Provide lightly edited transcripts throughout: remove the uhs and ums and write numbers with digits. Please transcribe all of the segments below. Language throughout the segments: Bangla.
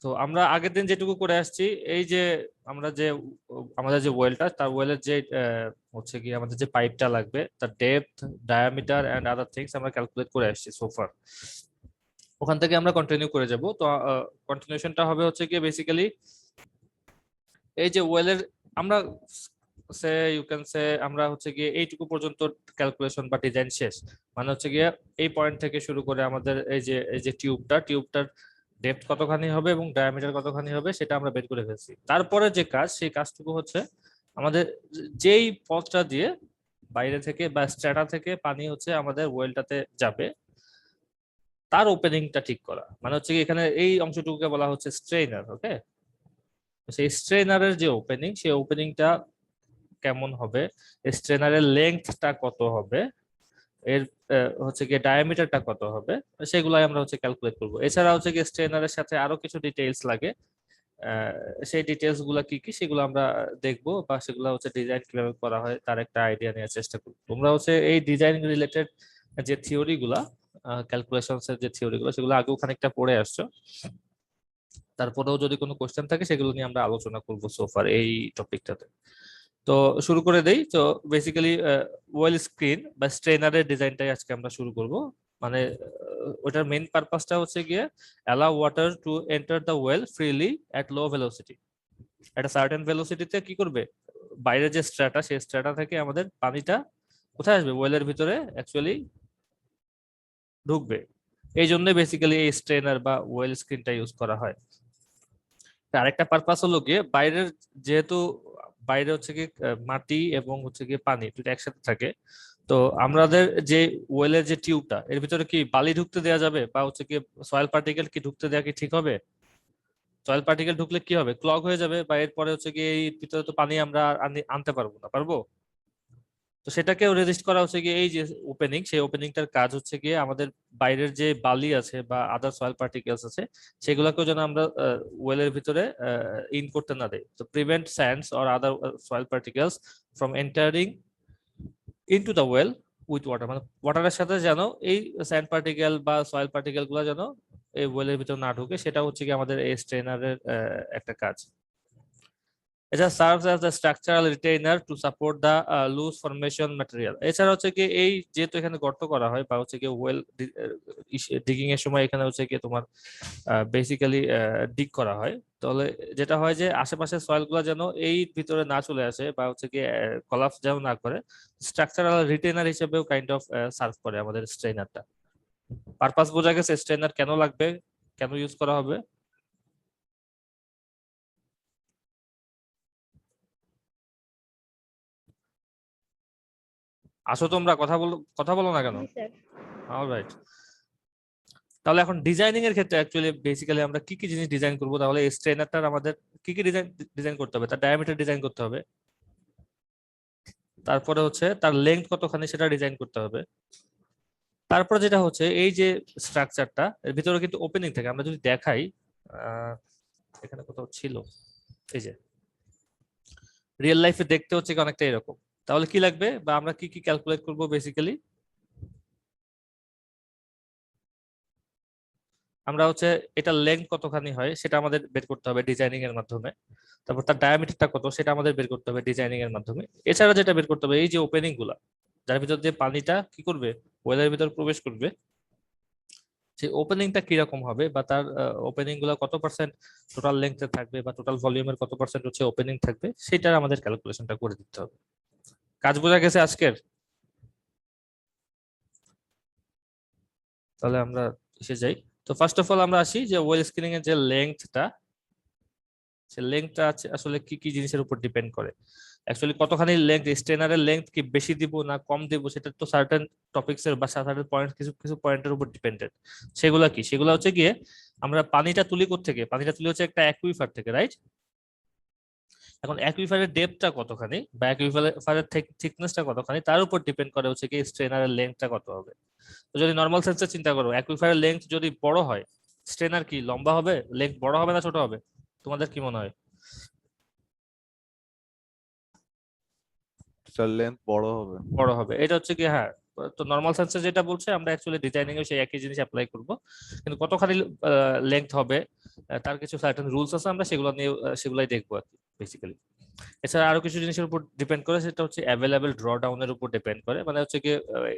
তো আমরা আগের দিন যেটুকু করে আসছি, এই যে আমরা যে আমাদের যে ওয়েলটা, তার ওয়েলের যে হচ্ছে কি আমাদের যে পাইপটা লাগবে, তার depth, diameter and other things আমরা ক্যালকুলেট করে আসছি সোফার। ওখান থেকে আমরা কন্টিনিউ করে যাব। তো কন্টিনিউশনটা হবে হচ্ছে কি বেসিক্যালি এই যে ওয়েলের আমরা সে ইউ ক্যান সে আমরা হচ্ছে গিয়ে এইটুকু পর্যন্ত ক্যালকুলেশন বা ডিজাইন শেষ। মানে হচ্ছে গিয়ে এই পয়েন্ট থেকে শুরু করে আমাদের এই যে টিউবটার ডেপথ কতখানি হবে এবং ডায়ামিটার কতখানি হবে সেটা আমরা বের করে ফেলছি। তারপরে যে কাজ, সেই কাজটুকু হচ্ছে আমাদের যেই পথটা দিয়ে বাইরে থেকে বা স্ট্র্যাটা থেকে পানি হচ্ছে আমাদের ওয়েলটাতে যাবে, তার ওপেনিংটা ঠিক করা। মানে হচ্ছে কি এখানে এই অংশটুকুকে বলা হচ্ছে স্ট্রেইনার। ওকে, সেই স্ট্রেনারের যে ওপেনিং, সেই ওপেনিংটা কেমন হবে, স্ট্রেনারের লেংথটা কত হবে, এর হচ্ছে গিয়ে ডায়ামিটারটা কত হবে, সেগুলাই আমরা হচ্ছে ক্যালকুলেট করব। এছাড়া হচ্ছে গিয়ে স্ট্রেনারের সাথে আরো কিছু ডিটেইলস লাগে। সেই ডিটেইলস গুলা কি কি সেগুলো আমরা দেখবো, বা সেগুলো হচ্ছে ডিজাইন কিভাবে করা হয় তার একটা আইডিয়া নেওয়ার চেষ্টা করবো। তোমরা হচ্ছে এই ডিজাইন রিলেটেড যে থিওরি গুলা, ক্যালকুলেশনস এর যে থিওরি গুলো, সেগুলো আগেও খানিকটা পড়ে আসছো। তারপরেও যদি কোনো কোশ্চেন থাকে সেগুলো নিয়ে আমরা আলোচনা করবো সোফার এই টপিকটাতে। তো শুরু করে দেই। তো বেসিক্যালি ওয়েল স্ক্রিন বা স্ট্রেনারের ডিজাইনটাই আজকে আমরা শুরু করব। মানে ওটার মেইন পারপাসটা হচ্ছে গিয়ে allow water to enter the well freely at low velocity. একটা সার্টেন ভেলোসিটিতে কি করবে, বাইরে যে স্ট্র্যাটা, সেই স্ট্র্যাটা থেকে আমাদের পানিটা কোথায় আসবে, ওয়েলের ভিতরে অ্যাকচুয়ালি ঢুকবে। এই জন্য বেসিক্যালি এই স্ট্রেনার বা ওয়েল স্ক্রিনটা ইউজ করা হয়। আরেকটা পারপাস হলো গিয়ে বাইরের, যেহেতু বাইরে হচ্ছে কি মাটি এবং হচ্ছে কি পানি দুটো একসাথে থাকে, তো আমাদের যে ওয়েলের যে টিউবটা, এর ভিতরে কি বালি ঢুকতে দেওয়া যাবে, বা হচ্ছে কি সয়েল পার্টিকেল কি ঢুকতে দেওয়া কি ঠিক হবে? সয়েল পার্টিকেল ঢুকলে কি হবে, ক্লগ হয়ে যাবে, বা এরপরে হচ্ছে কি এই ভিতরে তো পানি আমরা আর আনতে পারবো না, পারবো? তো সেটাকে রেজিস্ট করা হচ্ছে গিয়ে এই যে ওপেনিং, সেই ওপেনিংটার কাজ হচ্ছে গিয়ে আমাদের বাইরের যে বালি আছে বা আদার সয়েল পার্টিকেলস আছে, সেগুলোকেও যেন আমরা ওয়েলের ভিতরে ইন করতে না দেই। তো prevent sands or other soil particles from entering into the well with water. মানে ওয়াটারের সাথে যেন এই স্যান্ড পার্টিকেল বা সয়েল পার্টিকেল গুলো যেন এই ওয়েলের ভিতরে না ঢুকে, সেটা হচ্ছে কি আমাদের এই স্ট্রেনারের একটা কাজ। এটা serves as the structural retainer to support the loose formation material. এছাড়া হচ্ছে কি এই যেহেতু এখানে গর্ত করা হয় বা হচ্ছে কি ওয়েল ডিগিং এর সময় এখানে হচ্ছে কি তোমার বেসিক্যালি ডিগ করা হয়, তাহলে যেটা হয় যে আশেপাশের সয়েল গুলো যেন এই ভিতরে না চলে আসে বা হচ্ছে কি কলাপস যেন না করে, স্ট্রাকচারাল রিটেইনার হিসেবেও কাইন্ড অফ সার্ভ করে আমাদের স্ট্রেনারটা। পারপাস বোঝা গেছে, স্ট্রেনার কেন লাগবে, কেন ইউজ করা হবে? আসো তোমরা, কথা বলো না কেন? জি স্যার। অলরাইট। তাহলে এখন ডিজাইনিং এর ক্ষেত্রে অ্যাকচুয়ালি বেসিক্যালি আমরা কি কি জিনিস ডিজাইন করব? তাহলে এই স্ট্রেনারটার আমাদের কি কি ডিজাইন ডিজাইন করতে হবে? তার ডায়ামিটার ডিজাইন করতে হবে, তারপরে হচ্ছে তার লেন্থ কতখানি সেটা ডিজাইন করতে হবে, তারপরে যেটা হচ্ছে এই যে স্ট্রাকচারটা, এর ভিতরে কিন্তু ওপেনিং থাকে। আমরা যদি দেখাই, এখানে কোথাও ছিল, এই যে রিয়েল লাইফে দেখতে হচ্ছে কি অনেকটা এরকম। তাহলে কি লাগবে বা আমরা কি কি ক্যালকুলেট করব বেসিক্যালি? আমরা হচ্ছে এটা লেন্থ কতখানি হয় সেটা আমাদের বের করতে হবে ডিজাইনিং এর মাধ্যমে। তারপর তার ডায়ামিটারটা কত সেটা আমাদের বের করতে হবে ডিজাইনিং এর মাধ্যমে। এছাড়া যেটা বের করতে হবে, এই যে ওপেনিং গুলা, যার ভিতর দিয়ে পানিটা কি করবে, ওয়েলের ভিতর প্রবেশ করবে, সেই ওপেনিংটা কিরকম হবে, বা তার ওপেনিং গুলা কত পার্সেন্ট টোটাল লেন্থে থাকবে, বা টোটাল ভলিউমের কত পার্সেন্ট হচ্ছে ওপেনিং থাকবে, সেটার আমাদের ক্যালকুলেশনটা করে দিতে হবে। কাজ বোঝা গেছে আজকের? তাহলে আমরা এসে যাই। তো ফার্স্ট অফ অল আমরা আসি যে ওয়েল স্ক্রিনিং এর যে লেন্থটা, সে লেন্থটা আসলে কি কি জিনিসের উপর ডিপেন্ড করে। অ্যাকচুয়ালি কতখানি লেন্থ, স্ট্রেনারের লেন্থ কি বেশি দিব না কম দিব, সেটা তো সার্টেন টপিকস এর বা সার্টেন পয়েন্ট, কিছু কিছু পয়েন্টের উপর ডিপেন্ডেন্ট। সেগুলা কি, সেগুলো হচ্ছে গিয়ে আমরা পানিটা তুলি থেকে, পানিটা তুলি হচ্ছে একটা অ্যাকুইফার থেকে, রাইট? এখন অ্যাকুইফারের ডেপথটা কতখানি বা অ্যাকুইফারের থিকনেসটা কতখানি, তার উপর ডিপেন্ড করে হচ্ছে কি স্ট্রেনারের লেন্থটা কত হবে। তো যদি নর্মাল সেন্সে চিন্তা করো, অ্যাকুইফারের লেন্থ যদি বড় হয়, স্ট্রেনার কি লম্বা হবে, লেন্থ বড় হবে না ছোট হবে? তোমাদের কি মনে হয়? স্যার লেন্থ বড় হবে। বড় হবে, এটা হচ্ছে কি, হ্যাঁ। তো নর্মাল সেন্সে যেটা বলছে আমরা অ্যাকচুয়ালি ডিজাইনিং এ সেই একই জিনিস অ্যাপ্লাই করব। কিন্তু কতখানি লেংথ হবে তার কিছু সার্টেন রুলস আছে, আমরা সেগুলো নিয়ে সেগুলাই দেখবো আর কি বেসিক্যালি। এছাড়া আরো কিছু জিনিসের উপর ডিপেন্ড করে, সেটা হচ্ছে অ্যাভেলেবেল ড্র ডাউনের উপর ডিপেন্ড করে, মানে হচ্ছে কি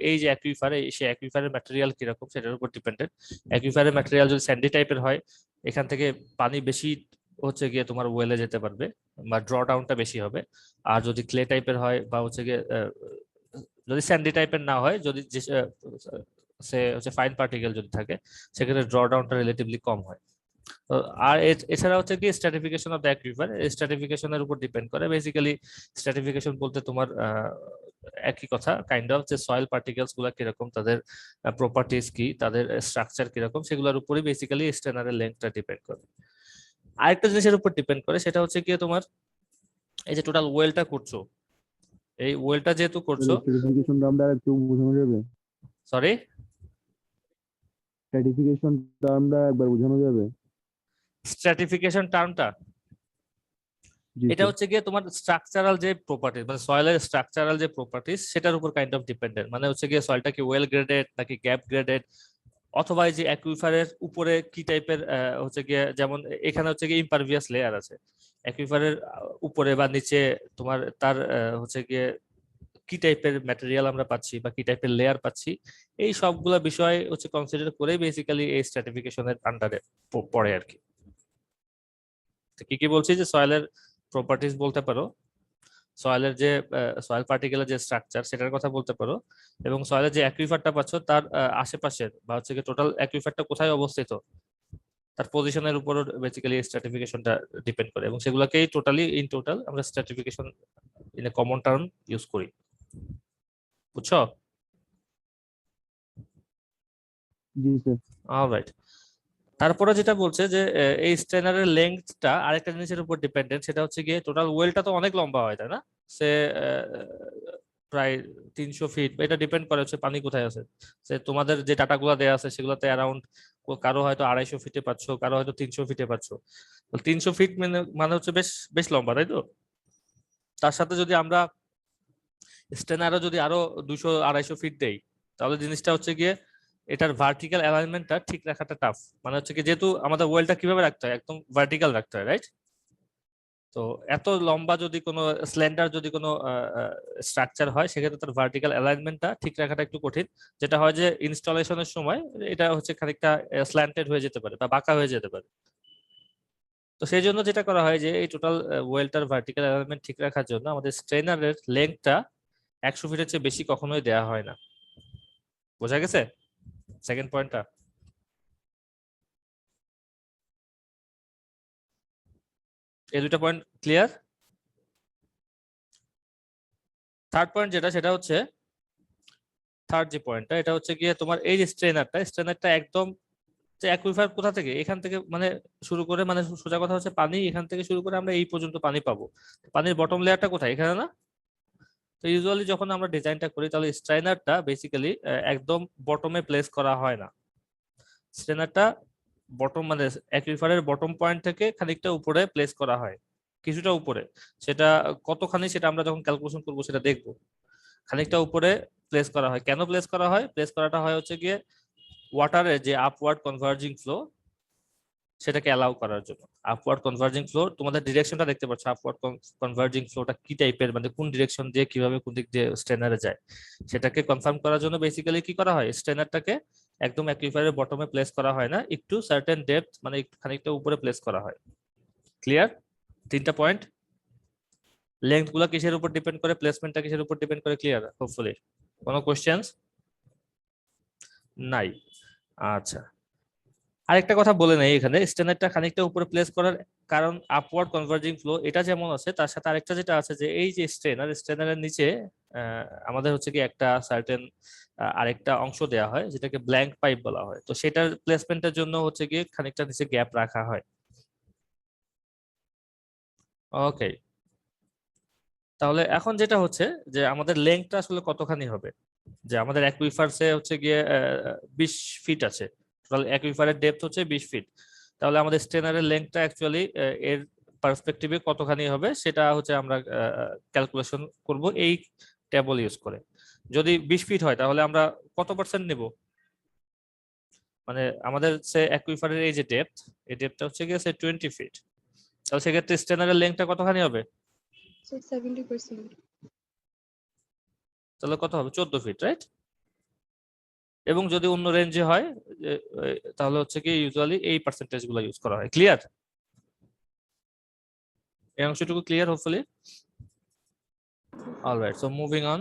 এই যে অ্যাকুইফারে, সেই অ্যাকুইফারের ম্যাটেরিয়াল কিরকম সেটার উপর ডিপেন্ডেন্ট। অ্যাকুইফারের ম্যাটেরিয়াল যদি স্যান্ডি টাইপের হয়, এখান থেকে পানি বেশি হচ্ছে গিয়ে তোমার ওয়েলে যেতে পারবে বা ড্র ডাউনটা বেশি হবে। আর যদি ক্লে টাইপের হয় বা হচ্ছে গিয়ে যদি স্যান্ডি টাইপের না হয়, যদি সে হচ্ছে ফাইন পার্টিকেল যদি থাকে, সেক্ষেত্রে ড্র ডাউনটা রিলেটিভলি কম হয়। তো আর এছাড়া হচ্ছে কি স্ট্র্যাটিফিকেশন অফ দ্য অ্যাকুইফার, স্ট্র্যাটিফিকেশনের উপর ডিপেন্ড করে বেসিক্যালি। স্ট্র্যাটিফিকেশন বলতে তোমার একই কথা কাইন্ড অফ, যে সয়েল পার্টিকেলস গুলা কিরকম, তাদের প্রপার্টিজ কি, তাদের স্ট্রাকচার কিরকম, সেগুলোর উপরই বেসিক্যালি স্ট্রেনারের লেন্থটা ডিপেন্ড করে। আরেকটা জিনিসের উপর ডিপেন্ড করে, সেটা হচ্ছে কি তোমার এই যে টোটাল ওয়েলটা করছো, এই ওয়েলটা যেহেতু করছো, স্ট্র্যাটিফিকেশন টার্মটা একটু বোঝানো যাবে? সরি, স্ট্র্যাটিফিকেশন টার্মটা একবার বোঝানো যাবে? স্ট্র্যাটিফিকেশন টার্মটা জি এটা স্যার। হচ্ছে গিয়ে তোমার স্ট্রাকচারাল যে প্রপার্টিজ, মানে সয়েলের স্ট্রাকচারাল যে প্রপার্টিজ, সেটার উপর কাইন্ড অফ ডিপেন্ডেন্ট। মানে হচ্ছে গিয়ে সয়েলটা কি ওয়েল গ্রেডেড নাকি গ্যাপ গ্রেডেড, অথবা এই যে অ্যাকুইফারের উপরে কি টাইপের হচ্ছে গিয়ে, যেমন এখানে হচ্ছে গিয়ে ইম্পারভিয়াস লেয়ার আছে অ্যাকুইফারের উপরে বা নিচে, তোমার তার হচ্ছে গিয়ে কি টাইপের ম্যাটেরিয়াল আমরা পাচ্ছি বা কি টাইপের লেয়ার পাচ্ছি, এই সবগুলা বিষয় হচ্ছে কনসিডার করে বেসিক্যালি এই স্ট্র্যাটিফিকেশনের আন্ডারে পড়ে আর কি। তো কি বলছি, যে সয়েলের প্রপার্টিজ বলতে পারো, সয়েলের যে সয়েল পার্টিকেলের যে স্ট্রাকচার সেটার কথা বলতে পারো, এবং সয়েলের যে অ্যাকুইফারটা পাচ্ছ তার আশেপাশের বা হচ্ছে কি টোটাল অ্যাকুইফারটা কোথায় অবস্থিত, তার পজিশনের উপর বেসিক্যালি স্ট্র্যাটিফিকেশনটা ডিপেন্ড করে, এবং সেগুলোকেই টোটালি ইন টোটাল আমরা stratification in a common term use করি। বুঝছো? জি স্যার। অলরাইট। তারপরে যেটা বলছে যে এই স্ট্রেনারের লেন্থটা আরেকটা জিনিসের উপর ডিপেন্ডেন্ট, সেটা হচ্ছে গিয়ে টোটাল ওয়েলটা তো অনেক লম্বা হয়, তাই না? সে প্রায় 300 ফিট, এটা ডিপেন্ড করে হচ্ছে পানি কোথায় আছে। সে তোমাদের যে ডাটাগুলো দেওয়া আছে সেগুলোতে অ্যারাউন্ড, কারো হয়তো 250 ফিটে পাচ্ছ, কারো হয়তো 300 ফিটে পাচ্ছ। 300 ফিট মানে মানে হচ্ছে বেশ বেশ লম্বা, তাই তো? তার সাথে যদি আমরা স্টেনারও যদি আরো 200-250 ফিট দেই, তাহলে জিনিসটা হচ্ছে গিয়ে এটার ভার্টিক্যাল অ্যালাইনমেন্টটা ঠিক রাখাটা টাফ। মানে হচ্ছে কি, যেহেতু আমাদের ওয়েলটা কিভাবে রাখতে হয়, একদম ভার্টিক্যাল রাখতে হয়, রাইট? তো এত লম্বা যদি কোনো স্ল্যান্ডার যদি কোনো স্ট্রাকচার হয়, সেক্ষেত্রে তার ভার্টিক্যাল অ্যালাইনমেন্টটা ঠিক রাখাটা একটু কঠিন। যেটা হয় যে ইনস্টলেশনের সময় এটা হচ্ছে খানিকটা স্ল্যান্টেড হয়ে যেতে পারে বা বাঁকা হয়ে যেতে পারে। তো সেই জন্য যেটা করা হয় যে এই টোটাল ওয়েলটার ভার্টিক্যাল অ্যালাইনমেন্ট ঠিক রাখার জন্য আমাদের স্ট্রেনারের লেন্থটা 100 ফিটের চেয়ে বেশি কখনোই দেওয়া হয় না। বোঝা গেছে সেকেন্ড পয়েন্টটা? এই দুটো পয়েন্ট ক্লিয়ার? থার্ড পয়েন্ট যেটা, সেটা হচ্ছে থার্ড যে পয়েন্টটা, এটা হচ্ছে গিয়ে তোমার এই যে স্ট্রেনারটা একদম, যে অ্যাকুইফার কোথা থেকে, এখান থেকে মানে শুরু করে, মানে সোজা কথা হচ্ছে পানি এখান থেকে শুরু করে আমরা এই পর্যন্ত পানি পাবো। পানির বটম লেয়ারটা কোথায়? এখানে না? তো ইউজুয়ালি যখন আমরা ডিজাইনটা করি, তাহলে স্ট্রেনারটা বেসিক্যালি একদম বটমে প্লেস করা হয় না। স্ট্রেনারটা বটম মানে অ্যাকুইফারের বটম পয়েন্ট থেকে খানিকটা উপরে প্লেস করা হয়, কিছুটা উপরে। সেটা কতখানি সেটা আমরা যখন ক্যালকুলেশন করবো সেটা দেখবো। খানিকটা উপরে প্লেস করা হয়। কেন প্লেস করা হয়? প্লেস করাটা হয় হচ্ছে গিয়ে ওয়াটারের যে আপওয়ার্ড কনভার্জিং ফ্লো, সেটাকে অ্যালাউ করার জন্য। আপওয়ার্ড কনভার্জিং ফ্লো, তোমাদের ডিরেকশনটা দেখতে পাচ্ছ, আপওয়ার্ড কনভার্জিং ফ্লোটা কি টাইপের, মানে কোন ডিরেকশন দিয়ে কিভাবে কোন দিক দিয়ে স্ট্রেনারে যায়, সেটাকে কনফার্ম করার জন্য বেসিক্যালি কি করা হয়, স্ট্রেনারটাকে একদম অ্যাকুইফারের বটমে প্লেস করা হয় না, একটু সার্টেন ডেপথ মানে একটু খানিকটা উপরে প্লেস করা হয়। ক্লিয়ার? তিনটা পয়েন্ট। লেন্থ গুলো কিসের উপর ডিপেন্ড করে, প্লেসমেন্টটা কিসের উপর ডিপেন্ড করে, ক্লিয়ার হোপফুলি? কোনো কোশ্চেন্স নাই? আচ্ছা, আরেকটা কথা বলে নেই এখানে, স্ট্যান্ডার্ডটা খানিকটা উপরে প্লেস করার কারণ আপওয়ার্ড কনভার্জিং ফ্লো এটা যেমন আছে, তার সাথে আরেকটা যেটা আছে যে এই যে স্ট্রেনারের নিচে আমাদের হচ্ছে কি একটা সার্টেন আরেকটা অংশ দেওয়া হয় যেটাকে ব্ল্যাঙ্ক পাইপ বলা হয়। তো সেটার প্লেসমেন্টের জন্য হচ্ছে গিয়ে খানিকটা নিচে গ্যাপ রাখা হয়। ওকে, তাহলে এখন যেটা হচ্ছে যে আমাদের লেন্থটা আসলে কতখানি হবে, যে আমাদের অ্যাকুইফারসে হচ্ছে গিয়ে 20 ফিট আছে, টোটাল অ্যাকুইফারের ডেপথ হচ্ছে 20 ফিট। তাহলে আমাদের স্টেনারের লেন্থটা অ্যাকচুয়ালি এর পার্সপেক্টিভে কতখানি হবে সেটা হচ্ছে আমরা ক্যালকুলেশন করব এই টেবল ইউজ করে। যদি 20 ফিট হয় তাহলে আমরা কত পার্সেন্ট নেব? মানে আমাদের সে অ্যাকুইফারের এই যে ডেপথ, এই ডেপথটা হচ্ছে গিয়ে সে 20 ফিট, তাহলে সেক্ষেত্রে স্টেনারের লেন্থটা কতখানি হবে? 70%. তাহলে কত হবে? 14 ফিট, রাইট? এবং যদি অন্য রেঞ্জে হয় তাহলে হচ্ছে কি ইউজুয়ালি এই পার্সেন্টেজ গুলো ইউজ করা হয়। ক্লিয়ার? এই অংশটুকু clear hopefully? Alright, so moving on.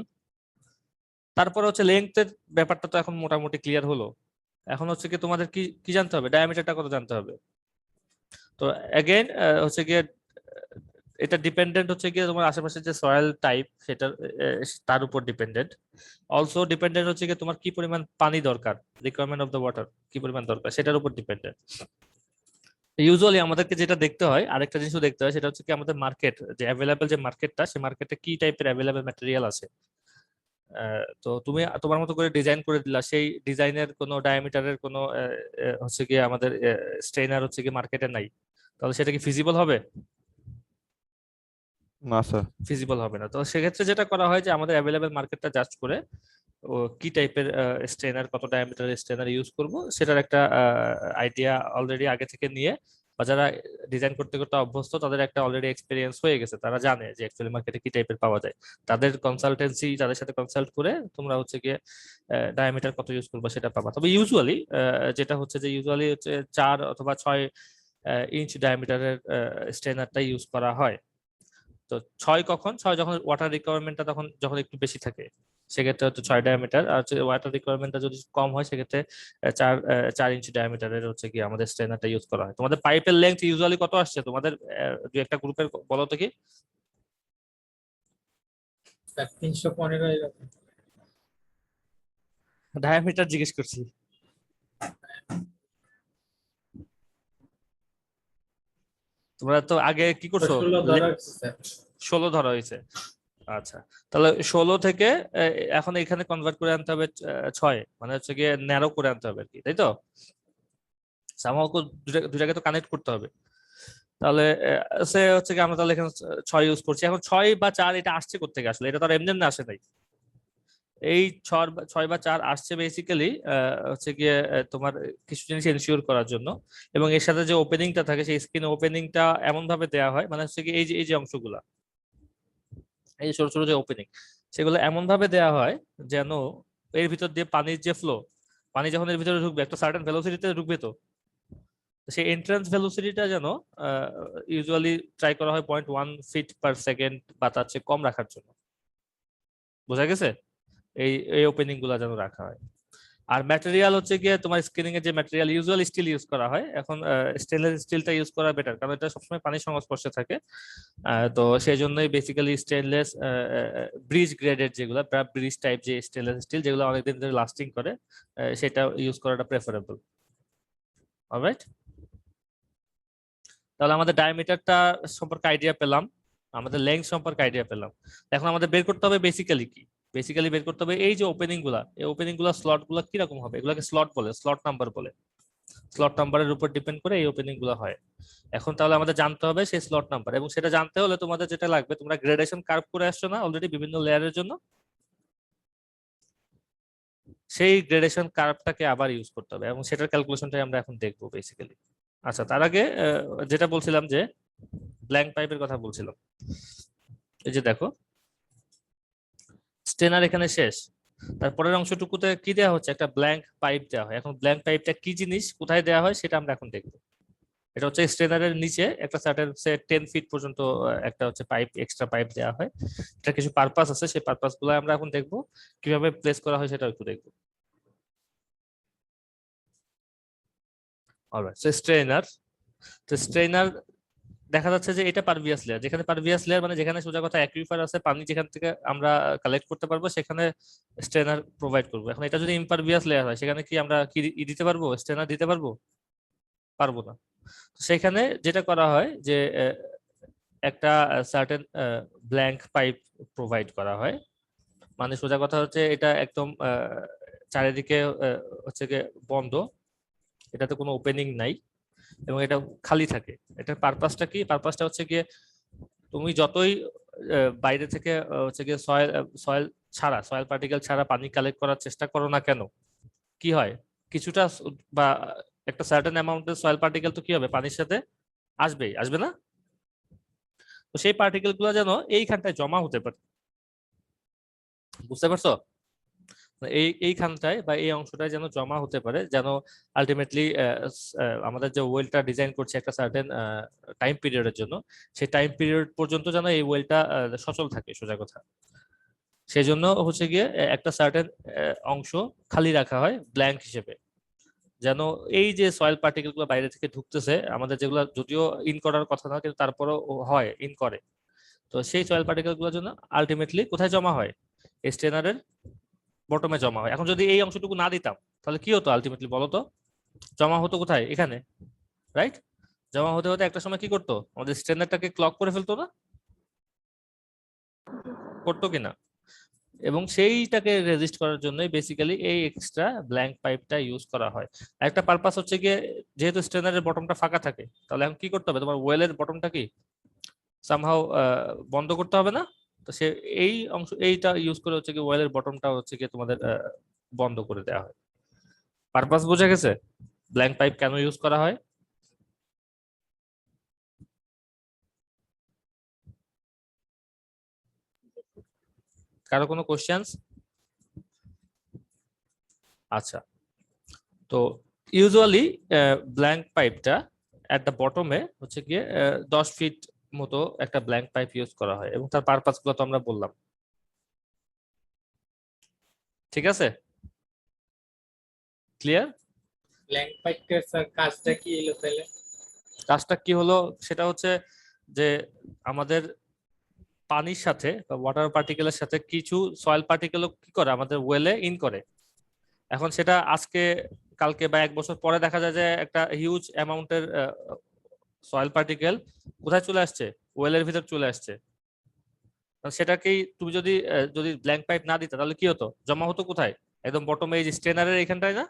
তারপর হচ্ছে লেন্থের ব্যাপারটা তো এখন মোটামুটি ক্লিয়ার হলো। এখন হচ্ছে কি তোমাদের কি কি জানতে হবে? ডায়ামিটারটা কত জানতে হবে। তো अगेन হচ্ছে গিয়ে এটা ডিপেন্ডেন্ট হচ্ছে গিয়ে তোমার আশেপাশে যে সয়েল টাইপ সেটা তার উপর ডিপেন্ডেন্ট। অলসো ডিপেন্ডেন্ট হচ্ছে গিয়ে তোমার কি পরিমাণ পানি দরকার, রিকোয়ারমেন্ট অফ দ্য ওয়াটার, কি পরিমাণ দরকার সেটার উপর ডিপেন্ডেন্ট। ইউজুয়ালি আমাদেরকে যেটা দেখতে হয়, আরেকটা জিনিসও দেখতে হয়, সেটা হচ্ছে কি আমাদের মার্কেট যে অ্যাভেলেবল যে মার্কেটটা, সেই মার্কেটে কি টাইপের অ্যাভেলেবল ম্যাটেরিয়াল আছে। তো তুমি তোমার মতো করে ডিজাইন করে দিলা, সেই ডিজাইনের কোনো ডায়ামিটারের কোনো হচ্ছে গিয়ে আমাদের স্ট্রেনার হচ্ছে গিয়ে মার্কেটে নাই, তাহলে সেটা কি ফিজিবল হবে? না স্যার। ফিজিবল হবে না। তো সেক্ষেত্রে যেটা করা হয় যে আমাদের অ্যাভেলেবল মার্কেটটা জাস্ট করে ও কি টাইপের স্ট্রেনার, কত ডায়ামিটারের স্ট্রেনার ইউজ করব সেটার একটা আইডিয়া অলরেডি আগে থেকে নিয়ে, বা যারা ডিজাইন করতে করতে অভ্যস্ত তাদের একটা অলরেডি এক্সপিরিয়েন্স হয়ে গেছে, তারা জানে যে অ্যাকচুয়ালি মার্কেটে কি টাইপের পাওয়া যায়। তাদের কনসালটেন্সি, তাদের সাথে কনসাল্ট করে তোমরা হচ্ছে গিয়ে ডায়ামিটার কত ইউজ করবে সেটা পাবা। তবে ইউজুয়ালি যেটা হচ্ছে যে ইউজুয়ালি হচ্ছে 4 অথবা 6 ইঞ্চ ডায়ামিটারের স্ট্রেনারটাই ইউজ করা হয়। তো 6 কখন? 6 যখন ওয়াটার রিকোয়ারমেন্টটা তখন যখন একটু বেশি থাকে সেক্ষেত্রে হচ্ছে 6 ডায়ামিটার, আর ওয়াটার রিকোয়ারমেন্টটা যদি কম হয় সেক্ষেত্রে 4 ইঞ্চি ডায়ামিটারের হচ্ছে কি আমাদের স্ট্রেনারটা ইউজ করা হয়। তোমাদের পাইপের লেন্থ ইউজুয়ালি কত আসছে তোমাদের দুই একটা গ্রুপের, বলো তো কি? 315 এরকম। ডায়ামিটার জিজ্ঞেস করছি। তোমরা তো আগে কি করছো? 16 ধরা হচ্ছে স্যার। 16 ধরা হয়েছে। আচ্ছা, তাহলে 16 থেকে এখন এখানে কনভার্ট করে আনতে হবে 6, মানে হচ্ছে গিয়ে ন্যারো করে আনতে হবে আর কি, তাই তো? সামহাও দুটাকে তো কানেক্ট করতে হবে। তাহলে সে হচ্ছে কি আমরা তাহলে এখানে 6 ইউজ করছি। এখন 6 বা 4 এটা আসছে কোত্থেকে? আসলে এটা তো আর এমনি এমনি আসে নাই। এই 6 বা 4 আসছে বেসিক্যালি হচ্ছে গিয়ে তোমার কিছু জিনিস এনশিওর করার জন্য, এবং এর সাথে যে ওপেনিংটা থাকে সেই স্ক্রিন ওপেনিংটা এমন ভাবে দেওয়া হয়, মানে হচ্ছে কি এই যে অংশগুলা, এই ছোট ছোট যে ওপেনিং, সেগুলো এমন ভাবে দেওয়া হয় যেন এর ভিতর দিয়ে পানির যে ফ্লো, পানি যখন এর ভিতরে ঢুকবে একটা সার্টেন ভেলোসিটিতে ঢুকবে, তো সেই এন্ট্রান্স ভেলোসিটিটা যেন ইউজুয়ালি ট্রাই করা হয় 0.1 ফিট পার সেকেন্ড বা তার চেয়ে কম রাখার জন্য। বোঝা গেছে? এই এই ওপেনিং গুলা যেন রাখা হয়। আর ম্যাটেরিয়াল হচ্ছে গিয়ে তোমার স্ক্রিনিং এর যে ম্যাটেরিয়াল ইউজুয়ালি স্টিল ইউজ করা হয়, এখন স্টেনলেস স্টিলটা ইউজ করা বেটার, কারণ এটা সবসময় পানির সংস্পর্শে থাকে। তো সেই জন্যই বেসিক্যালি স্টেনলেস ব্রিজ গ্রেডের যেগুলো ব্রিজ টাইপ যে স্টেনলেস স্টিল যেগুলো অনেকদিন ধরে লাস্টিং করে, সেটা ইউজ করাটা প্রেফারেবল। অলরাইট, তাহলে আমাদের ডায়ামিটারটা সম্পর্কে আইডিয়া পেলাম, আমাদের লেন্থ সম্পর্কে আইডিয়া পেলাম। এখন আমাদের বের করতে হবে বেসিক্যালি কি? বেসিক্যালি বের করতে হবে এই যে ওপেনিং গুলা, এই ওপেনিং গুলা স্লট গুলা কিরকম হবে, এগুলোকে স্লট বলে, স্লট নাম্বার বলে। স্লট নাম্বারের উপর ডিপেন্ড করে এই ওপেনিং গুলো হয়। এখন তাহলে আমাদের জানতে হবে সেই স্লট নাম্বার, এবং সেটা জানতে হলে তোমাদের যেটা লাগবে, তোমরা গ্রেডেশন কার্ভ করে আসছো না অলরেডি বিভিন্ন লেয়ারের জন্য, সেই গ্রেডেশন কার্ভটাকে আবার ইউজ করতে হবে, এবং সেটার ক্যালকুলেশনটাই আমরা এখন দেখবো বেসিক্যালি। আচ্ছা, তার আগে যেটা বলছিলাম যে ব্ল্যাঙ্ক পাইপের কথা বলছিলাম, এই যে দেখো স্টেনার এখানে শেষ, তারপরের অংশটুকুতে কি দেওয়া হচ্ছে? একটা ব্ল্যাঙ্ক পাইপ দেওয়া হয়। এখন ব্ল্যাঙ্ক পাইপটা কি জিনিস, কোথায় দেওয়া হয় সেটা আমরা এখন দেখবো। এটা হচ্ছে স্টেনারের নিচে একটা সার্টেন 10 ফিট পর্যন্ত একটা হচ্ছে পাইপ, এক্সট্রা পাইপ দেওয়া হয়। এটা কিছু পারপাস আছে, সেই পারপাস গুলো আমরা এখন দেখবো, কিভাবে প্লেস করা হয় সেটা একটু দেখবো। অলরাইট, সো স্ট্রেনার, তো স্ট্রেনার দেখা যাচ্ছে যে এটা পারভিয়াস লেয়ার, যেখানে পারভিয়াস লেয়ার মানে যেখানে সোজা কথা অ্যাকুইফার আছে, পানি যেখান থেকে আমরা কালেক্ট করতে পারবো সেখানে স্ট্রেনার প্রোভাইড করবো। এখন এটা যদি ইমপারভিয়াস লেয়ার হয় সেখানে কি আমরা কি দিতে পারবো? স্ট্রেনার দিতে পারবো? পারবো না। সেখানে যেটা করা হয় যে একটা সার্টেন ব্ল্যাঙ্ক পাইপ প্রোভাইড করা হয়, মানে সোজা কথা হচ্ছে এটা একদম চারিদিকে হচ্ছে গিয়ে বন্ধ, এটাতে কোনো ওপেনিং নাই এবং এটা খালি থাকে। এটার পারপাসটা কি? পারপাসটা হচ্ছে গিয়ে তুমি যতই বাইরে থেকে হচ্ছে গিয়ে সয়েল সয়েল ছাড়া, সয়েল পার্টিকেল ছাড়া পানি কালেক্ট করার চেষ্টা করো না কেন, কি হয়? কিছুটা বা একটা সার্টেন অ্যামাউন্টের সয়েল পার্টিকেল তো কি হবে, পানির সাথে আসবে না? তো সেই পার্টিকেল গুলো যেন এইখানটায় জমা হতে পারে, বুঝতে পারছো? এইখানটায় বা এই অংশটায় যেন জমা হতে পারে, যেন আলটিমেটলি আমাদের যে ওয়েলটা ডিজাইন করছে একটা সার্টেন টাইম পিরিয়ডের জন্য, সেই টাইম পিরিয়ড পর্যন্ত যেন এই ওয়েলটা সচল থাকে, সোজা কথা। সেই জন্য হচ্ছে গিয়ে একটা সার্টেন অংশ খালি রাখা হয় ব্ল্যাঙ্ক হিসেবে, যেন এই যে সয়েল পার্টিকেল গুলো বাইরে থেকে ঢুকতেছে, আমাদের যেগুলো যদিও ইন করার কথা না, কিন্তু তারপরেও হয়, ইন করে। তো সেই সয়েল পার্টিকেল গুলোর জন্য আলটিমেটলি কোথায় জমা হয়, স্টেনারের বটমে জমা হয়। এখন যদি এই অংশটুকু না দিতাম তাহলে কি হতো আলটিমেটলি বলো তো? জমা হতো কোথায়, এখানে, রাইট? জমা হতে হতে একটা সময় কি করতো, আমাদের স্ট্যান্ডার্ডটাকে ক্লক করে ফেলতো না, করতো কিনা? এবং সেইটাকে রেজিস্ট করার জন্যই বেসিক্যালি এই এক্সট্রা ব্ল্যাঙ্ক পাইপটা ইউজ করা হয়। একটা পারপাস হচ্ছে গিয়ে, যেহেতু স্ট্যান্ডার্ডের বটমটা ফাঁকা থাকে, তাহলে এখন কি করতে হবে, তোমার ওয়েলের বটমটা কি সামহাও বন্ধ করতে হবে না? তো সে এই অংশ এইটা ইউজ করে হচ্ছে কি ওয়েলের বটমটা হচ্ছে কি তোমাদের বন্ধ করে দেওয়া হয়। পারপাস বোঝা গেছে, ব্ল্যাঙ্ক পাইপ কেন ইউজ করা হয়? কারো কোনো কোশ্চেন্স? আচ্ছা, তো ইউজুয়ালি ব্ল্যাঙ্ক পাইপটা এট দ্য বটমে হচ্ছে গিয়ে 10 ফিট মতো একটা ব্ল্যাঙ্ক পাইপ ইউজ করা হয়, এবং তার পারপাস গুলো তো আমরা বললাম, ঠিক আছে? ক্লিয়ার? ব্ল্যাঙ্ক পাইপের স্যার কাজটা কি এলো তাহলে? কাজটা কি হলো সেটা হচ্ছে যে আমাদের পানির সাথে বা ওয়াটার পার্টিকেলের সাথে কিছু সয়েল পার্টিকেলও কি করে আমাদের ওয়েলে ইন করে। এখন সেটা আজকে কালকে বা 1 বছর পরে দেখা যায় যে একটা হিউজ অ্যামাউন্টের সয়েল পার্টিকেল কোথায় চলে আসছে, ওয়েলের ভিতর চলে আসছে। সেটাকেই তুমি যদি ব্ল্যাঙ্ক পাইপ না দিতে তাহলে কি হতো, জমা হতো কোথায়, একদম বটমে এই যে স্টেনারের এখানটায় না,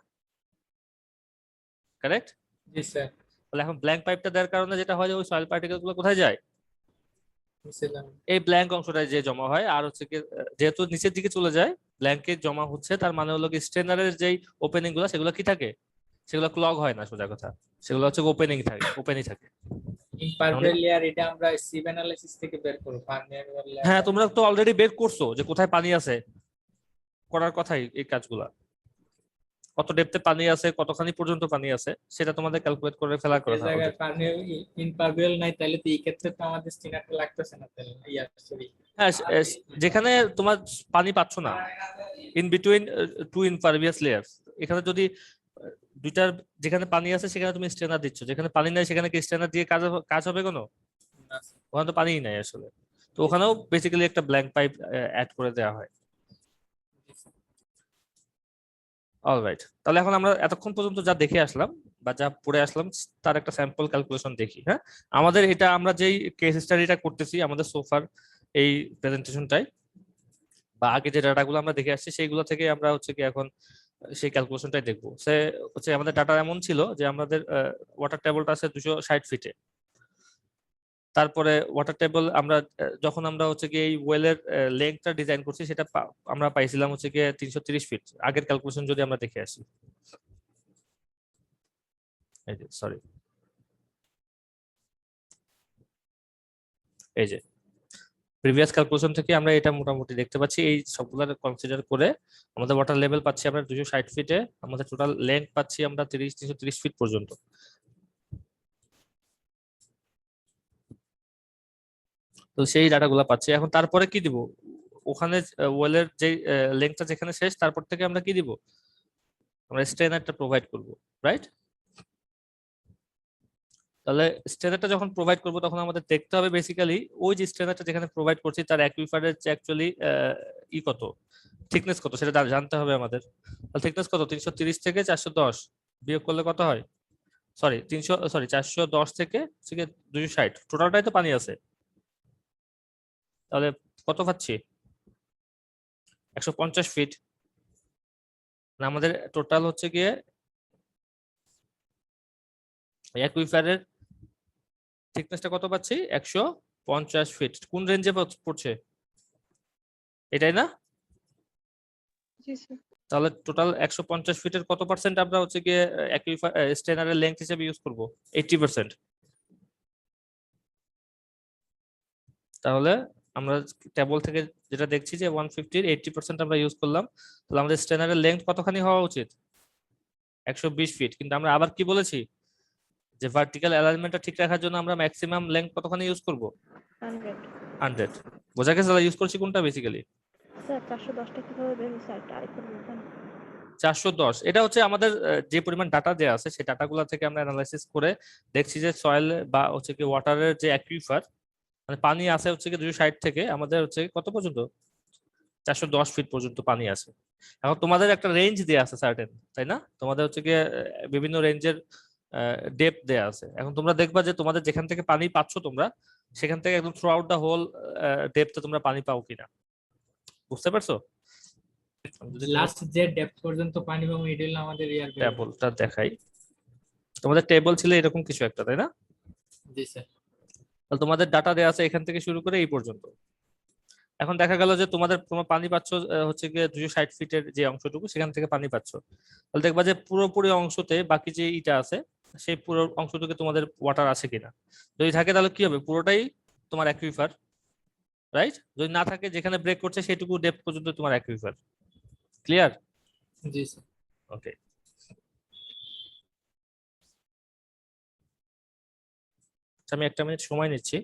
কারেক্ট? জি স্যার, তাহলে এখন ব্ল্যাঙ্ক পাইপটা দেওয়ার কারণে যেটা হয় যে ওই সয়েল পার্টিকেল গুলো কোথায় যায়, বুঝছিলাম। এই ব্ল্যাঙ্ক অংশটায় যে জমা হয়। আর হচ্ছে কি যেহেতু নিচের দিকে চলে যায়, ব্ল্যাঙ্কে জমা হচ্ছে, তার মানে হলো কি স্টেনারের যেই ওপেনিং গুলো সেগুলো কি থাকে, সেগুলো ক্লগ হয় না, সোজা কথা, সেগুলো হচ্ছে ওপেনই থাকে। ইমপারভিয়াল লেয়ার এটা আমরা সিভ অ্যানালিসিস থেকে বের করব, পারমিয়াবল লেয়ার। হ্যাঁ, তোমরা তো অলরেডি বের করছো যে কোথায় পানি আছে, করার কথাই এই কাজগুলা, কত ডেপথে পানি আছে, কতখানি পর্যন্ত পানি আছে, সেটা তোমাদের ক্যালকুলেট করে ফেলার যে কথা জায়গায় already। পারমিয়াবল ইমপারভিয়াল নাই তাহলে তো এই ক্ষেত্রে তো আমাদের স্টিনারটা লাগতেছে না তাহলে, ইয়া সরি। হ্যাঁ, যেখানে তোমার পানি পাচ্ছ না, ইন বিটুইন টু ইমপারভিয়াস লেয়ার্স, এখানে যদি দুইটার যেখানে পানি আছে সেখানে তুমি স্ট্রেনার দিচ্ছ, যেখানে পানি নাই সেখানে কি স্ট্রেনার দিয়ে কাজ হবে কোনো? না, ওখানে তো পানিই নাই আসলে। তো ওখানেও বেসিক্যালি একটা ব্ল্যাঙ্ক পাইপ অ্যাড করে দেওয়া হয়। অলরাইট, তাহলে এখন আমরা এতক্ষণ পর্যন্ত যা দেখে আসলাম বা যা পড়ে আসলাম তার একটা স্যাম্পল ক্যালকুলেশন দেখি। হ্যাঁ, আমাদের এটা আমরা যেই কেস স্টাডিটা করতেছি আমাদের সোফার এই প্রেজেন্টেশনটাই বা আগে যে ডাটাগুলো আমরা দেখে আসছি সেইগুলো থেকে আমরা হচ্ছে কি এখন সেই ক্যালকুলেশনটাই দেখবো। সে হচ্ছে আমাদের ডাটা এমন ছিল যে আমাদের ওয়াটার টেবলটা আছে 260 ফিটে। তারপরে ওয়াটার টেবল আমরা যখন আমরা হচ্ছে কি এই ওয়েলের লেন্থটা ডিজাইন করছি সেটা আমরা পাইছিলাম হচ্ছে গিয়ে 330 ফিট, আগের ক্যালকুলেশন যদি আমরা দেখে আসি। এই যে সরি, এই যে প্রিভিয়াস ক্যালকুলেশন থেকে আমরা এটা মোটামুটি দেখতে পাচ্ছি, এই সবগুলো কনসিডার করে আমাদের ওয়াটার লেভেল পাচ্ছি আমরা 260 ফিটে, আমাদের টোটাল লেন্থ পাচ্ছি আমরা 330 ফিট পর্যন্ত। তো সেই ডাটাগুলো পাচ্ছি। এখন তারপরে কি দিব, ওখানে ওয়েলের যে লেন্থটা যেখানে শেষ তারপর থেকে আমরা কি দিব, আমরা স্ট্রেনারটা প্রোভাইড করব, রাইট? তাহলে স্ট্রেনারটা যখন প্রোভাইড করব তখন আমাদের দেখতে হবে বেসিক্যালি ওই যে স্ট্রেনারটা যেখানে প্রোভাইড করছি তার অ্যাকুইফারের অ্যাকচুয়ালি কত, থিকনেস কত সেটা জানতে হবে আমাদের। তাহলে থিকনেস কত, 330 থেকে 410 বিয়োগ করলে কত হয়, সরি 410 থেকে 260, টোটালটাই তো পানি আছে, তাহলে কত পাচ্ছি 150 ফিট। আমাদের টোটাল হচ্ছে গিয়ে অ্যাকুইফারের থিকনেসটা কত পাচ্ছি, 150 ফিট। কোন রেঞ্জে পড়ছে, এটাই না? জি স্যার। তাহলে টোটাল 150 ফিটের কত পার্সেন্ট আমরা হচ্ছে গিয়ে স্টেনারের লেন্থ হিসেবে ইউজ করব? 80%। তাহলে আমরা টেবল থেকে যেটা দেখছি যে 150 এর 80% আমরা ইউজ করলাম। তাহলে আমাদের স্টেনারের লেন্থ কতখানি হওয়া উচিত? 120 ফিট। কিন্তু আমরা আবার কি বলেছি যে ভার্টিক্যাল অ্যালাইনমেন্টটা ঠিক রাখার জন্য আমরা ম্যাক্সিমাম লেন্থ কতখানি ইউজ করব? 100 100। বোঝা গেছে? তাহলে ইউজ করছি কোনটা বেসিক্যালি? স্যার 410টা কিভাবে বের হয়েছে আরেকবার বলবেন? 410। এটা হচ্ছে আমাদের যে পরিমাণ ডাটা দেওয়া আছে সেই ডাটাগুলো থেকে আমরা অ্যানালাইসিস করে দেখছি যে সয়েল বা হচ্ছে কি ওয়াটারের যে অ্যাকুইফার মানে পানি আছে হচ্ছে কি 260 থেকে আমাদের হচ্ছে কত পর্যন্ত? 410 ফিট পর্যন্ত পানি আছে। এখন তোমাদের একটা রেঞ্জ দেয়া আছে সার্টেন, তাই না? তোমাদের হচ্ছে গিয়ে বিভিন্ন রেঞ্জের ডেপথ দেয়া আছে। এখন তোমরা দেখবা যে তোমাদের যেখান থেকে পানি পাচ্ছ তোমরা সেখান থেকে একদম থ্রু আউট দা হোল ডেপথে তোমরা পানি পাও কিনা। বুঝতে পারছো? লাস্ট যে ডেপথ পর্যন্ত পানি পাবো এটা হলো আমাদের ইয়ার বেল। টেবলটা দেখাই। তোমাদের টেবল ছিল এরকম কিছু একটা, তাই না? জি স্যার। তাহলে তোমাদের ডাটা দেওয়া আছে এখান থেকে শুরু করে এই পর্যন্ত। এখন দেখা গেল যে তোমার পানি পাচ্ছ হচ্ছে গিয়ে 260 ফিটের যে অংশটুকু সেখান থেকে পানি পাচ্ছ। তাহলে দেখবা যে পুরোপুরি অংশতে বাকি যে ইটা আছে সেই পুরো অংশটুকু তোমাদের ওয়াটার আছে কিনা। যদি থাকে তাহলে কি হবে? পুরোটাই তোমার অ্যাকুইফার, রাইট? যদি না থাকে যেখানে ব্রেক করছে সেটুকু ডেপথ পর্যন্ত তোমার অ্যাকুইফার। ক্লিয়ার? জি স্যার। ওকে। আমি 1 মিনিট সময় নিচ্ছি।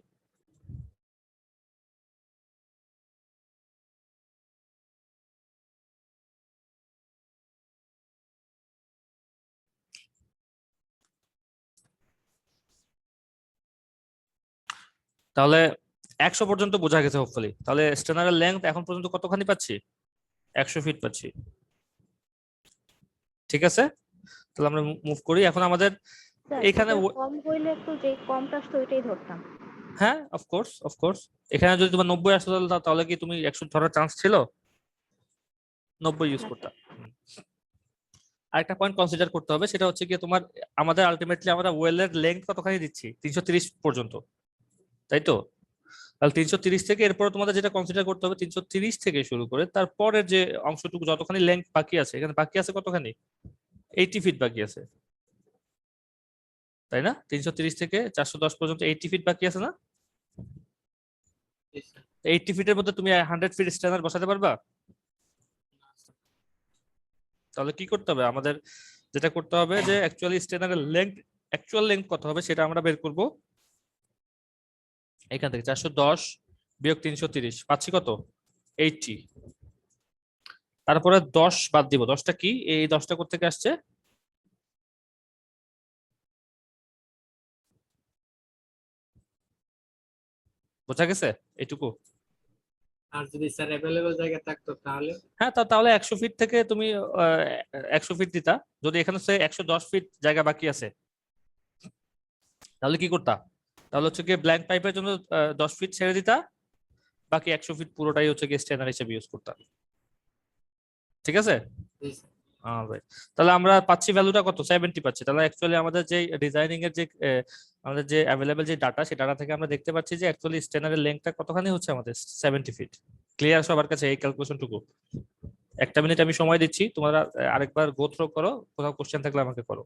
তাহলে 100 পর্যন্ত বোঝা গেছে হোপফুলি। তাহলে স্টেনারের লেন্থ এখন পর্যন্ত কতখানি পাচ্ছি? 100 ফিট পাচ্ছি। ঠিক আছে, তাহলে আমরা মুভ করি। এখন আমাদের স্যার এখানে এটা কম হইলে তো যে কমটা আসতো ওইটাই ধরতাম। হ্যাঁ অফকোর্স অফকোর্স, এখানে যদি তোমার 90 আসতো তাহলে কি তুমি 100 ধরার চান্স ছিল? 90 ইউজ না করতাম। স্যার। আরেকটা পয়েন্ট কনসিডার করতে হবে, সেটা হচ্ছে কি তোমার আমাদের আলটিমেটলি আমরা ওয়েলের লেন্থ কতখানি দিচ্ছি? 330 পর্যন্ত, তাই তো? তাহলে 330 থেকে এরপর তোমাদের যেটা কনসিডার করতে হবে 330 থেকে শুরু করে তারপরের যে অংশটুকু যতখানি লেন্থ বাকি আছে, এখানে বাকি আছে কতখানি? 80 ফিট বাকি আছে, তাই না? 330 থেকে 410 পর্যন্ত 80 ফিট বাকি আছে না? জি স্যার। 80 ফিটের মধ্যে তুমি 100 ফিট স্ট্যান্ডার্ড বসাতে পারবা? তাহলে কি করতে হবে আমাদের? যেটা করতে হবে যে অ্যাকচুয়ালি স্ট্যান্ডার্ডের লেন্থ, অ্যাকচুয়াল লেন্থ কত হবে সেটা আমরা বের করব এখান থেকে। 410 বিয়োগ 330 পাচ্ছি কত? 80। তারপরে 10 বাদ দিব। 10টা কি? এই 10টা কোথা থেকে আসছে? বোঝা গেছে এটুকু? আর যদি স্যার অ্যাভেলেবল জায়গা থাকতো তাহলে? হ্যাঁ, তাহলে 100 ফিট থেকে তুমি 100 ফিট দিতা। যদি এখানে সে 110 ফিট জায়গা বাকি আছে তাহলে কি করতা? তাহলে হচ্ছে কি ব্ল্যাঙ্ক পাইপের জন্য 10 ফিট ছেড়ে দিতা, বাকি 100 ফিট পুরোটাই হচ্ছে কি স্ট্যান্ডার্ড হিসেবে ইউজ করতা। ঠিক আছে? জি স্যার। Alright. তাহলে আমরা পাচ্ছি ভ্যালুটা কত? 70 পাচ্ছি। তাহলে অ্যাকচুয়ালি আমাদের যে ডিজাইনিং এর যে আমাদের যে অ্যাভেলেবল যে ডাটা সেই ডাটা থেকে আমরা দেখতে পাচ্ছি যে অ্যাকচুয়ালি স্ট্যান্ডার্ডের লেন্থটা কতখানি হচ্ছে আমাদের? 70 ফিট। ক্লিয়ার সবার কাছে এই ক্যালকুলেশনটুকু? 1 মিনিট আমি সময় দিচ্ছি, তোমরা আরেকবার গো থ্রো করো, কোথাও কোশ্চেন থাকলে আমাকে করো।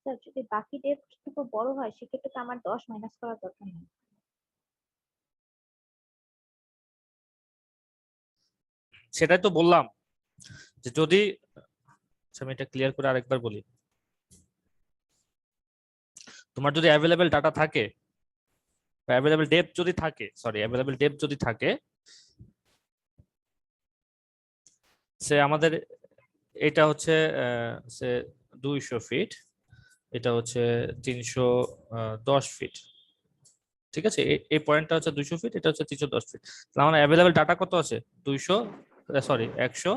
স্যার যদি বাকি ডেটটুকু বড় হয় সেক্ষেত্রে তো আমার 10 মাইনাস করার দরকার নেই। সেটাই তো বললাম যে যদি আমি এটা ক্লিয়ার করে আরেকবার বলি, তোমার যদি অ্যাভেলেবল ডাটা থাকে বা অ্যাভেলেবল ডেপথ যদি থাকে, অ্যাভেলেবল ডেপথ যদি থাকে, সে আমাদের এটা হচ্ছে সে 200 ফিট, এটা হচ্ছে 310 ফিট। ঠিক আছে, এই পয়েন্টটা হচ্ছে 200 ফিট, এটা হচ্ছে 310 ফিট। তাহলে আমার অ্যাভেলেবল ডাটা কত আছে? 200, সরি 100,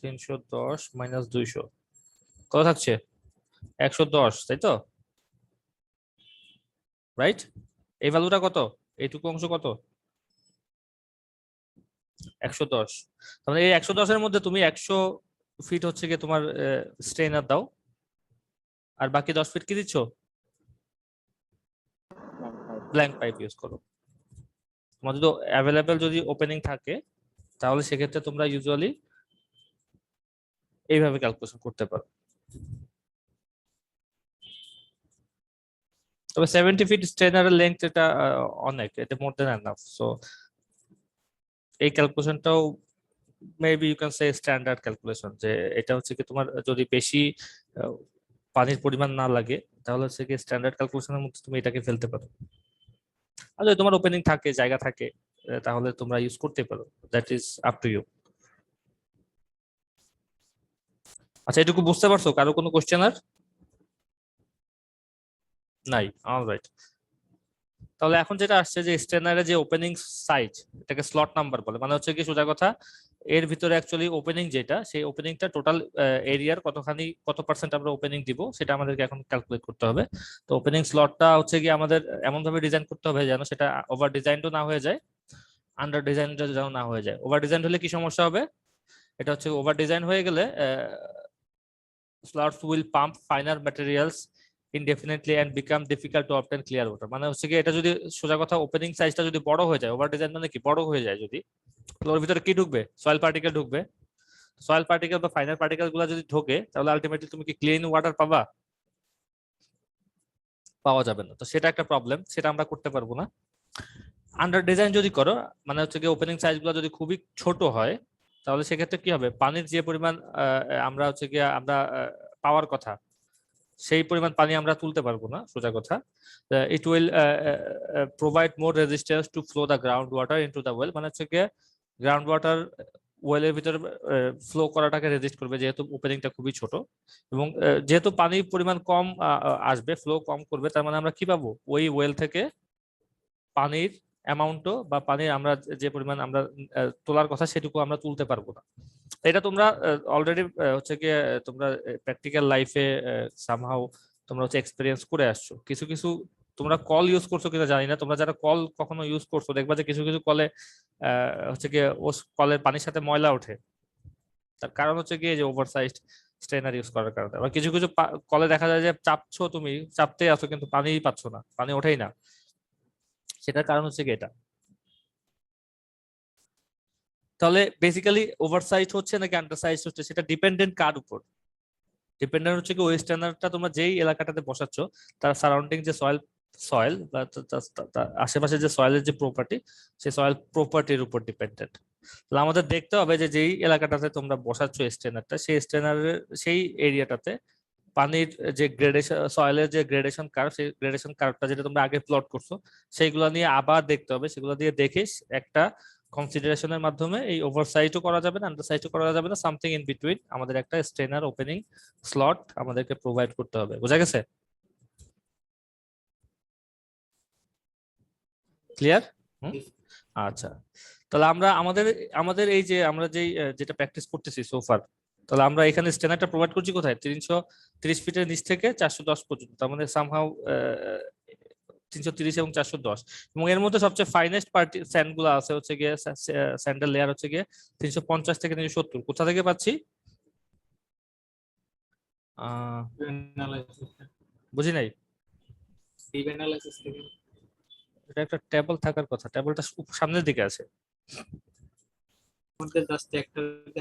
310 মাইনাস 200 কত থাকছে? 110, তাই তো? রাইট? এই ভ্যালুটা কত? এইটুকু অংশ কত? 110। তাহলে এই 110 এর মধ্যে তুমি 100 ফিট হচ্ছে গিয়ে তোমার স্ট্রেনার দাও, আর বাকি 10 ফিট কি দিচ্ছ? ব্ল্যাঙ্ক পাইপ ইউজ করো। তোমার যদি অ্যাভেলেবেল যদি ওপেনিং থাকে তাহলে সেক্ষেত্রে তোমরা ইউজুয়ালি এইভাবে ক্যালকুলেশন করতে পারো। তবে 70 ফিট স্ট্রেনারের লেন্থ এটা অনেক, এটা মোর দেন এনাফ। সো এই ক্যালকুলেশনটাও maybe you can say standard calculation, যে এটা হচ্ছে কি তোমার যদি বেশি পানির পরিমাণ না লাগে তাহলে হচ্ছে কি স্ট্যান্ডার্ড ক্যালকুলেশনের মধ্যে তুমি এটাকে ফেলতে পারো। আর যদি তোমার ওপেনিং থাকে, জায়গা থাকে, তাহলে তোমরা ইউজ করতে পারো, that is up to you. আচ্ছা, এটুকু বুঝতে পারছো? কারো কোনো কোশ্চেন আর নাই? অলরাইট, তাহলে এখন যেটা আসছে যে স্ট্রেনারের যে ওপেনিং সাইজ, এটাকে স্লট নাম্বার বলে। মানে হচ্ছে কি সোজা কথা, এর ভিতরে অ্যাকচুয়ালি ওপেনিং যেটা, সেই ওপেনিংটা টোটাল এরিয়ার কত পার্সেন্ট আমরা ওপেনিং দিব সেটা আমাদেরকে এখন ক্যালকুলেট করতে হবে। তো ওপেনিং স্লটটা হচ্ছে কি আমাদের এমন ভাবে ডিজাইন করতে হবে যেন সেটা ওভার ডিজাইনও না হয়ে যায়, আন্ডার ডিজাইনটা যেন না হয়ে যায়। ওভার ডিজাইন হলে কি সমস্যা হবে? এটা হচ্ছে ওভার ডিজাইন হয়ে গেলে slots will pump finer materials indefinitely and become difficult to obtain clear water। মানে হচ্ছে কি এটা যদি সোজা কথা ওপেনিং সাইজটা যদি বড় হয়ে যায়, ওভার ডিজাইন মানে কি বড় হয়ে যায় যদি, ওর ভিতরে কি ঢুকবে? সয়েল পার্টিকেল ঢুকবে। সয়েল পার্টিকেল বা ফাইনার পার্টিকেল গুলো যদি ঢোকে তাহলে আলটিমেটলি তুমি কি ক্লিন ওয়াটার পাবা? পাওয়া যাবে না। তো সেটা একটা প্রবলেম, সেটা আমরা করতে পারবো না। আন্ডার ডিজাইন যদি করো, মানে হচ্ছে কি ওপেনিং সাইজ গুলো যদি খুবই ছোট হয় তাহলে সেক্ষেত্রে কি হবে? পানির যে পরিমাণ আমরা হচ্ছে কি আমরা পাওয়ার কথা সেই পরিমাণ পানি আমরা তুলতে পারবো না, সোজা কথা। It will provide more resistance to flow the ground water into the well. মানে হচ্ছে কি গ্রাউন্ড ওয়াটার ওয়েলের ভিতরে ফ্লো করাটাকে রেজিস্ট করবে, যেহেতু ওপেনিংটা খুবই ছোট এবং যেহেতু পানির পরিমাণ কম আসবে, ফ্লো কম করবে, তার মানে আমরা কি পাবো? ওই ওয়েল থেকে পানির অ্যামাউন্টও বা পানির আমরা যে পরিমাণ আমরা তোলার কথা সেটুকু আমরা তুলতে পারবো না। এটা তোমরা অলরেডি হচ্ছে কি তোমরা প্র্যাকটিক্যাল লাইফে সামহাউ তোমরা হচ্ছে এক্সপেরিয়েন্স করে আসছো। কিছু কিছু তোমরা কল ইউজ করছো কিনা জানি না, তোমরা যারা কল কখনো ইউজ করছো দেখবা যে কিছু কিছু কলে হচ্ছে কি ও কলের পানির সাথে ময়লা ওঠে। তার কারণ হচ্ছে কি যে ওভারসাইজড স্ট্রেনার ইউজ করার কারণে। আবার কিছু কিছু কলে দেখা যায় যে চাপছো, তুমি চাপতেই আছো কিন্তু পানিই পাচ্ছ না, পানি ওঠেই না। সেটার কারণ হচ্ছে কি এটা। তাহলে বেসিক্যালি ওভারসাইজ হচ্ছে নাকি আন্ডারসাইজ হচ্ছে সেটা ডিপেন্ডেন্ট কার উপর? ডিপেন্ডেন্ট হচ্ছে কি ওই স্ট্যান্ডার্ডটা তোমরা যেই এলাকাটাতে বসাচ্ছ তার সারাউন্ডিং যে সয়েল বা তার আশেপাশে যে সয়েলের যে প্রপার্টি, সেই সয়েল প্রপার্টির উপর ডিপেন্ডেন্ট। তাহলে আমাদের দেখতে হবে যে যেই এলাকাটাতে তোমরা বসাচ্ছ স্ট্যান্ডার্ডটা, সেই স্ট্যান্ডার্ডের সেই এরিয়াটাতে পানির যে গ্রেডেশন, সয়েলের যে গ্রেডেশন কার্ভ, সেই গ্রেডেশন কার্ভটা যেটা তোমরা আগে প্লট করছো সেইগুলো নিয়ে আবার দেখতে হবে। সেগুলো দিয়ে দেখে একটা কনসিডারেশনের মাধ্যমে এই ওভারসাইজও করা যাবে না, আন্ডারসাইজও করা যাবে না, সামথিং ইন বিটুইন আমাদের একটা স্ট্রেনার ওপেনিং স্লট আমাদেরকে প্রোভাইড করতে হবে। বোঝা গেছে? ক্লিয়ার? আচ্ছা, তাহলে আমরা আমাদের আমাদের এই যে আমরা যেই যেটা প্র্যাকটিস করতেছি সোফার, তাহলে আমরা এখানে স্ট্যান্ডার্ডটা প্রোভাইড করছি কোথায়? 330 ফিটের নিচ থেকে 410 পর্যন্ত। তার মানে সামহাউ 330 এবং 410, এবং এর মধ্যে সবচেয়ে ফাইনেস্ট পার্টি স্যান্ড গুলো আছে হচ্ছে গিয়ে স্যান্ডেল লেয়ার হচ্ছে গিয়ে 350 থেকে 370। কোথা থেকে পাচ্ছি? বুঝি নাই। এটা একটা টেবল থাকার কথা, টেবলটা সামনের দিকে আছে।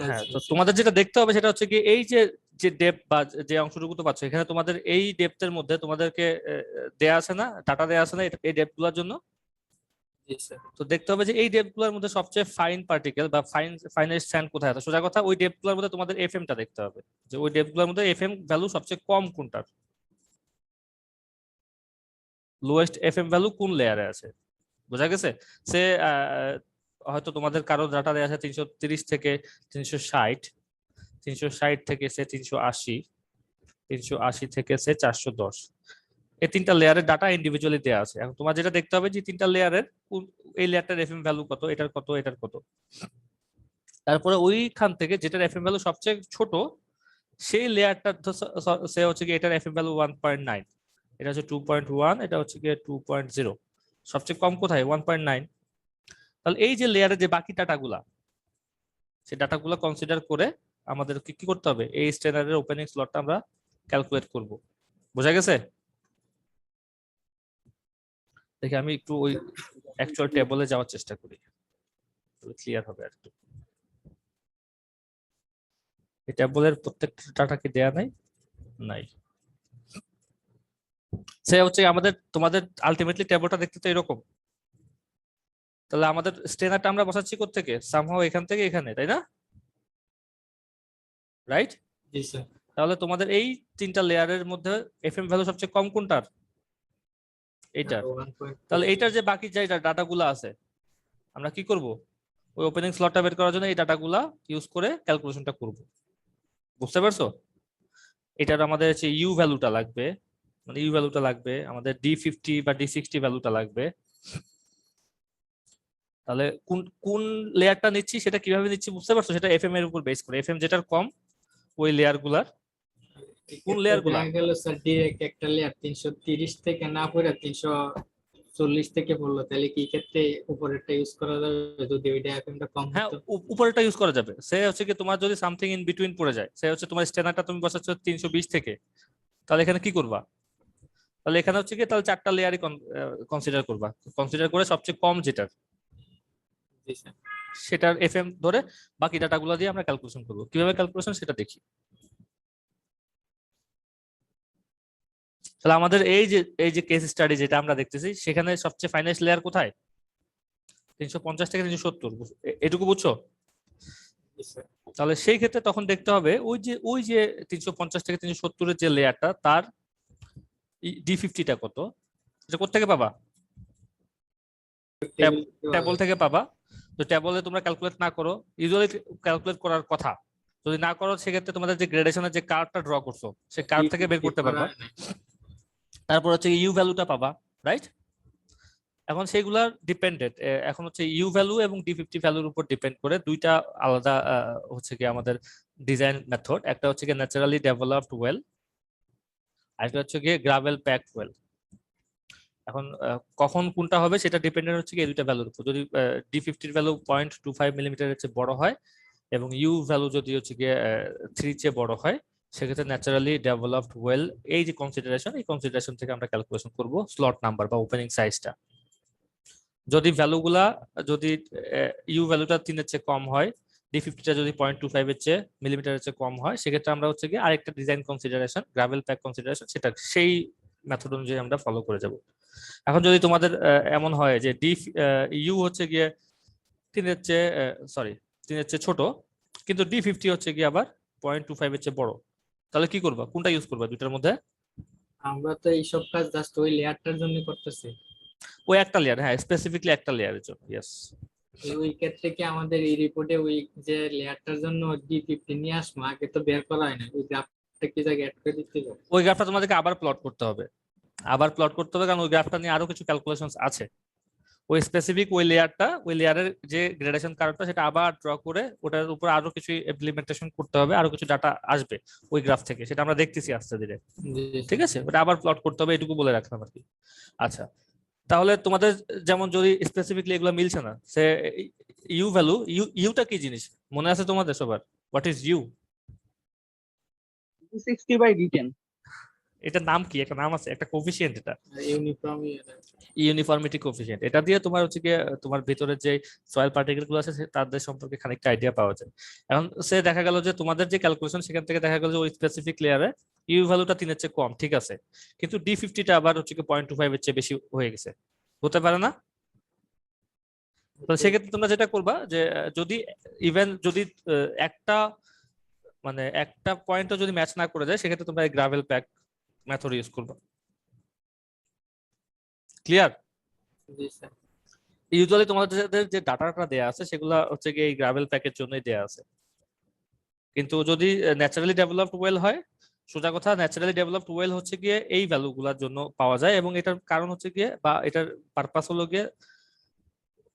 হ্যাঁ, তো তোমাদের যেটা দেখতে হবে সেটা হচ্ছে কি এই যে যে ডেপথ বা যে অংশটুকু তো পাচ্ছ এখানে, তোমাদের এই ডেপথের মধ্যে তোমাদেরকে দেয়া আছে না, ডাটা দেয়া আছে না এই ডেপথ গুলোর জন্য। তো দেখতে হবে যে এই ডেপথ গুলোর মধ্যে সবচেয়ে ফাইন পার্টিকেল বা ফাইনেস্ট স্যান্ড কোথায় আছে। সোজা কথা ওই ডেপথ গুলোর মধ্যে তোমাদের এফএম টা দেখতে হবে, যে ওই ডেপথ গুলোর মধ্যে এফএম ভ্যালু সবচেয়ে কম কোনটার, লোয়েস্ট এফএম ভ্যালু কোন লেয়ারে আছে। বোঝা গেছে? সে হয়তো তোমাদের কারো ডাটা দেয়া আছে 330 থেকে 360, 360 থেকে সে 380, 380 থেকে সে 410, এই তিনটা লেয়ারের ডাটা ইন্ডিভিজুয়ালি দেওয়া আছে। এখন তোমার যেটা দেখতে হবে যে তিনটা লেয়ারের এই লেয়ারটার এফএম ভ্যালু কত, এটার কত, এটার কত। তারপরে ওইখান থেকে যেটার এফএম ভ্যালু সবচেয়ে ছোট সেই লেয়ারটা সে হচ্ছে কি এটার এফএম ভ্যালু 1.9, এটা হচ্ছে 2.1, এটা হচ্ছে কি 2.0, সবচেয়ে কম কোথায় 1.9। তাহলে এই যে লেয়ারের যে বাকি ডাটাগুলা, সেই ডাটাগুলো কনসিডার করে আমাদের কি করতে হবে, এই স্ট্যান্ডার্ডের ওপেনিং স্লটটা আমরা ক্যালকুলেট করব। বোঝা গেছে? দেখি আমি একটু ওই অ্যাকচুয়াল টেবলে যাওয়ার চেষ্টা করি, ক্লিয়ার হবে আর একটু। এই টেবলের প্রত্যেকটা ডাটা কি দেয়া নাই? নাই। সে হচ্ছে আমাদের তোমাদের আলটিমেটলি টেবলটা দেখতে তো এরকম। তাহলে আমাদের স্ট্যান্ডার্ডটা আমরা বসাচ্ছি কোত্থেকে? সামহাও এখান থেকে এখানে, তাই না? রাইট? জি স্যার। তাহলে তোমাদের এই তিনটা লেয়ারের মধ্যে এফএম ভ্যালু সবচেয়ে কম কোনটার? এইটার। তাহলে এইটার যে বাকি যে ডাটাগুলো আছে আমরা কি করব, ওই ওপেনিং স্লটটা বের করার জন্য এই ডাটাগুলা ইউজ করে ক্যালকুলেশনটা করব। বুঝতে পারছো? এটার আমাদের হচ্ছে ইউ ভ্যালুটা লাগবে, মানে ইউ ভ্যালুটা লাগবে, আমাদের D50 বা D60 ভ্যালুটা লাগবে। তাহলে কোন কোন লেয়ারটা নিচ্ছি সেটা কিভাবে নিচ্ছি বুঝতে পারছো? সেটা এফএম এর উপর বেস করে, এফএম যেটার কম ওই লেয়ারগুলার কোন লেয়ারগুলা দেখা গেল স্যার ডিরেক্ট একটা লেয়ার 330 থেকে না পড়ে 340 থেকে পড়লো, তাহলে কি ক্ষেত্রে উপরেরটা ইউজ করা যাবে যদি ওইটা এফএমটা কম হ্যাঁ, হতো? উপরেটা ইউজ করা যাবে। সে হচ্ছে কি তোমার যদি সামথিং ইন বিটুইন পড়ে যায়, সে হচ্ছে তোমার স্ট্যান্ডার্ডটা তুমি বসাচ্ছ 320 থেকে, তাহলে এখানে কি করবা? তাহলে এখানে হচ্ছে কি তাহলে চারটা লেয়ারই কনসিডার করবা, কনসিডার করে সবচেয়ে কম যেটার জি স্যার। সেটার এফএম ধরে বাকি ডাটাগুলো দিয়ে আমরা ক্যালকুলেশন করব। কিভাবে ক্যালকুলেশন সেটা দেখি। তাহলে আমাদের এই যে কেস স্টাডি যেটা আমরা দেখতেছি সেখানে সবচেয়ে ফাইনাইস লেয়ার কোথায়? 350 থেকে 370, এটুকু বুঝছো? জি স্যার। তাহলে সেই ক্ষেত্রে তখন দেখতে হবে ওই যে 350 থেকে 370 এর যে লেয়ারটা তার D50টা কত, এটা কোত্থেকে পাবা? টেবল থেকে পাবা। তো টেবলে তোমরা ক্যালকুলেট না করো, ইউজুয়ালি ক্যালকুলেট করার কথা, যদি না করো সেক্ষেত্রে তোমাদের যে গ্রেডেশনের যে কার্ভটা ড্র করছো সেই কার্ভ থেকে বের করতে পারবা। তারপর হচ্ছে ইউ ভ্যালুটা পাবা, রাইট? এখন সেইগুলার ডিপেন্ডেন্ট, এখন হচ্ছে ইউ ভ্যালু এবং D50 ভ্যালুর উপর ডিপেন্ড করে দুইটা আলাদা হচ্ছে কি আমাদের ডিজাইন মেথড। একটা হচ্ছে কি ন্যাচারালি ডেভেলপড ওয়েল, আরেকটা হচ্ছে কি গ্রাভেল প্যাকড ওয়েল। এখন কখন কোনটা হবে সেটা ডিপেন্ডেন্ট হচ্ছে কি এই দুইটা ভ্যালুর উপর। যদি D50 এর ভ্যালু 0.25 মিলিমিটারের চেয়ে বড় হয় এবং ইউ ভ্যালু যদি হচ্ছে গিয়ে 3 চেয়ে বড় হয়, সেক্ষেত্রে ন্যাচারালি ডেভেলপড ওয়েল এই যে কনসিডারেশন, এই কনসিডারেশন থেকে আমরা ক্যালকুলেশন করব স্লট নাম্বার বা ওপেনিং সাইজটা। যদি ভ্যালুগুলা যদি ইউ ভ্যালুটা 3 এর চেয়ে কম হয়, D50টা যদি 0.25 এর চেয়ে মিলিমিটারের চেয়ে কম হয়, সেক্ষেত্রে আমরা হচ্ছে গিয়ে আরেকটা design consideration gravel pack consideration, সেটা সেই মেথড অনুযায়ী আমরা ফলো করে যাব। এখন যদি তোমাদের এমন হয় যে ইউ হচ্ছে গিয়ে 3 এর চেয়ে ছোট কিন্তু D50 হচ্ছে গিয়ে আবার 0.25 এর চেয়ে বড়, তাহলে কি করবা? কোনটা ইউজ করবা দুইটার মধ্যে? আমরা তো এইসব কাজ জাস্ট ওই লেয়ারটার জন্য করতেছি। ওই একটা লেয়ার, হ্যাঁ, স্পেসিফিকলি একটা লেয়ারের জন্য। ইয়েস। ওই ক্ষেত্রে কি আমাদের এই রিপোর্টে ওই যে লেয়ারটার জন্য D50 নিয়ে আসবো? আগে তো বের করা হয় না, ওই গ্রাফটা কি জায়গায় অ্যাড করে দিতে হবে? ওই গ্রাফটা তোমাদেরকে আবার প্লট করতে হবে, কারণ ওই গ্রাফটা নিয়ে আরো কিছু ক্যালকুলেশনস আছে। ওই স্পেসিফিক ওই লেয়ারের যে গ্রেডেশন কার্ভটা সেটা আবার ড্র করে ওটার উপর আরো কিছু ইমপ্লিমেন্টেশন করতে হবে, আরো কিছু ডাটা আসবে ওই গ্রাফ থেকে, সেটা আমরা দেখতেছি আস্তে ধীরে। জি ঠিক আছে, ওটা আবার প্লট করতে হবে, এটুকু বলে রাখলাম আর কি। আচ্ছা, তাহলে তোমাদের যেমন যদি স্পেসিফিকলি এগুলো মিলছে না, সে ইউ ভ্যালু, ইউটা কি জিনিস মনে আছে তোমাদের সবার? What is you? D60/D10 এটার নাম কি? একটা নাম আছে, একটা কোফিশিয়েন্ট, এটা ইউনিফর্ম। Uniformity coefficient. এটা দিয়ে তোমার হচ্ছে গিয়ে তোমার ভিতরে যে সয়েল পার্টিকেল গুলো আছে তাদের সম্পর্কে খানিকটা আইডিয়া পাওয়া যায়। এখন সে দেখা গেল যে তোমাদের যে ক্যালকুলেশন সেখান থেকে দেখা গেল যে ওই স্পেসিফিক লেয়ারে ইউ ভ্যালুটা 3 এর চেয়ে কম, ঠিক আছে, কিন্তু D50টা আবার হচ্ছে কি 0.25 এর চেয়ে বেশি হয়ে গেছে, হতে পারে না? তো সেক্ষেত্রে তোমরা যেটা করবা যে যদি যদি একটা একটা পয়েন্টও যদি ম্যাচ না করে যায়, সেক্ষেত্রে তোমরা এই গ্রাভেল প্যাক মেথড ইউজ করবা। ক্লিয়ার? জি স্যার। ইউজুয়ালি তোমাদের যে ডাটাটা দেয়া আছে সেগুলো হচ্ছে গিয়ে এই গ্রাভেল প্যাকের জন্যই দেয়া আছে, কিন্তু যদি ন্যাচারালি ডেভেলপড ওয়েল হয় সোজা কথা ন্যাচারালি ডেভেলপড ওয়েল হচ্ছে গিয়ে এই ভ্যালুগুলোর জন্য পাওয়া যায়, এবং এটার কারণ হচ্ছে গিয়ে বা এটার পারপাস হলো গিয়ে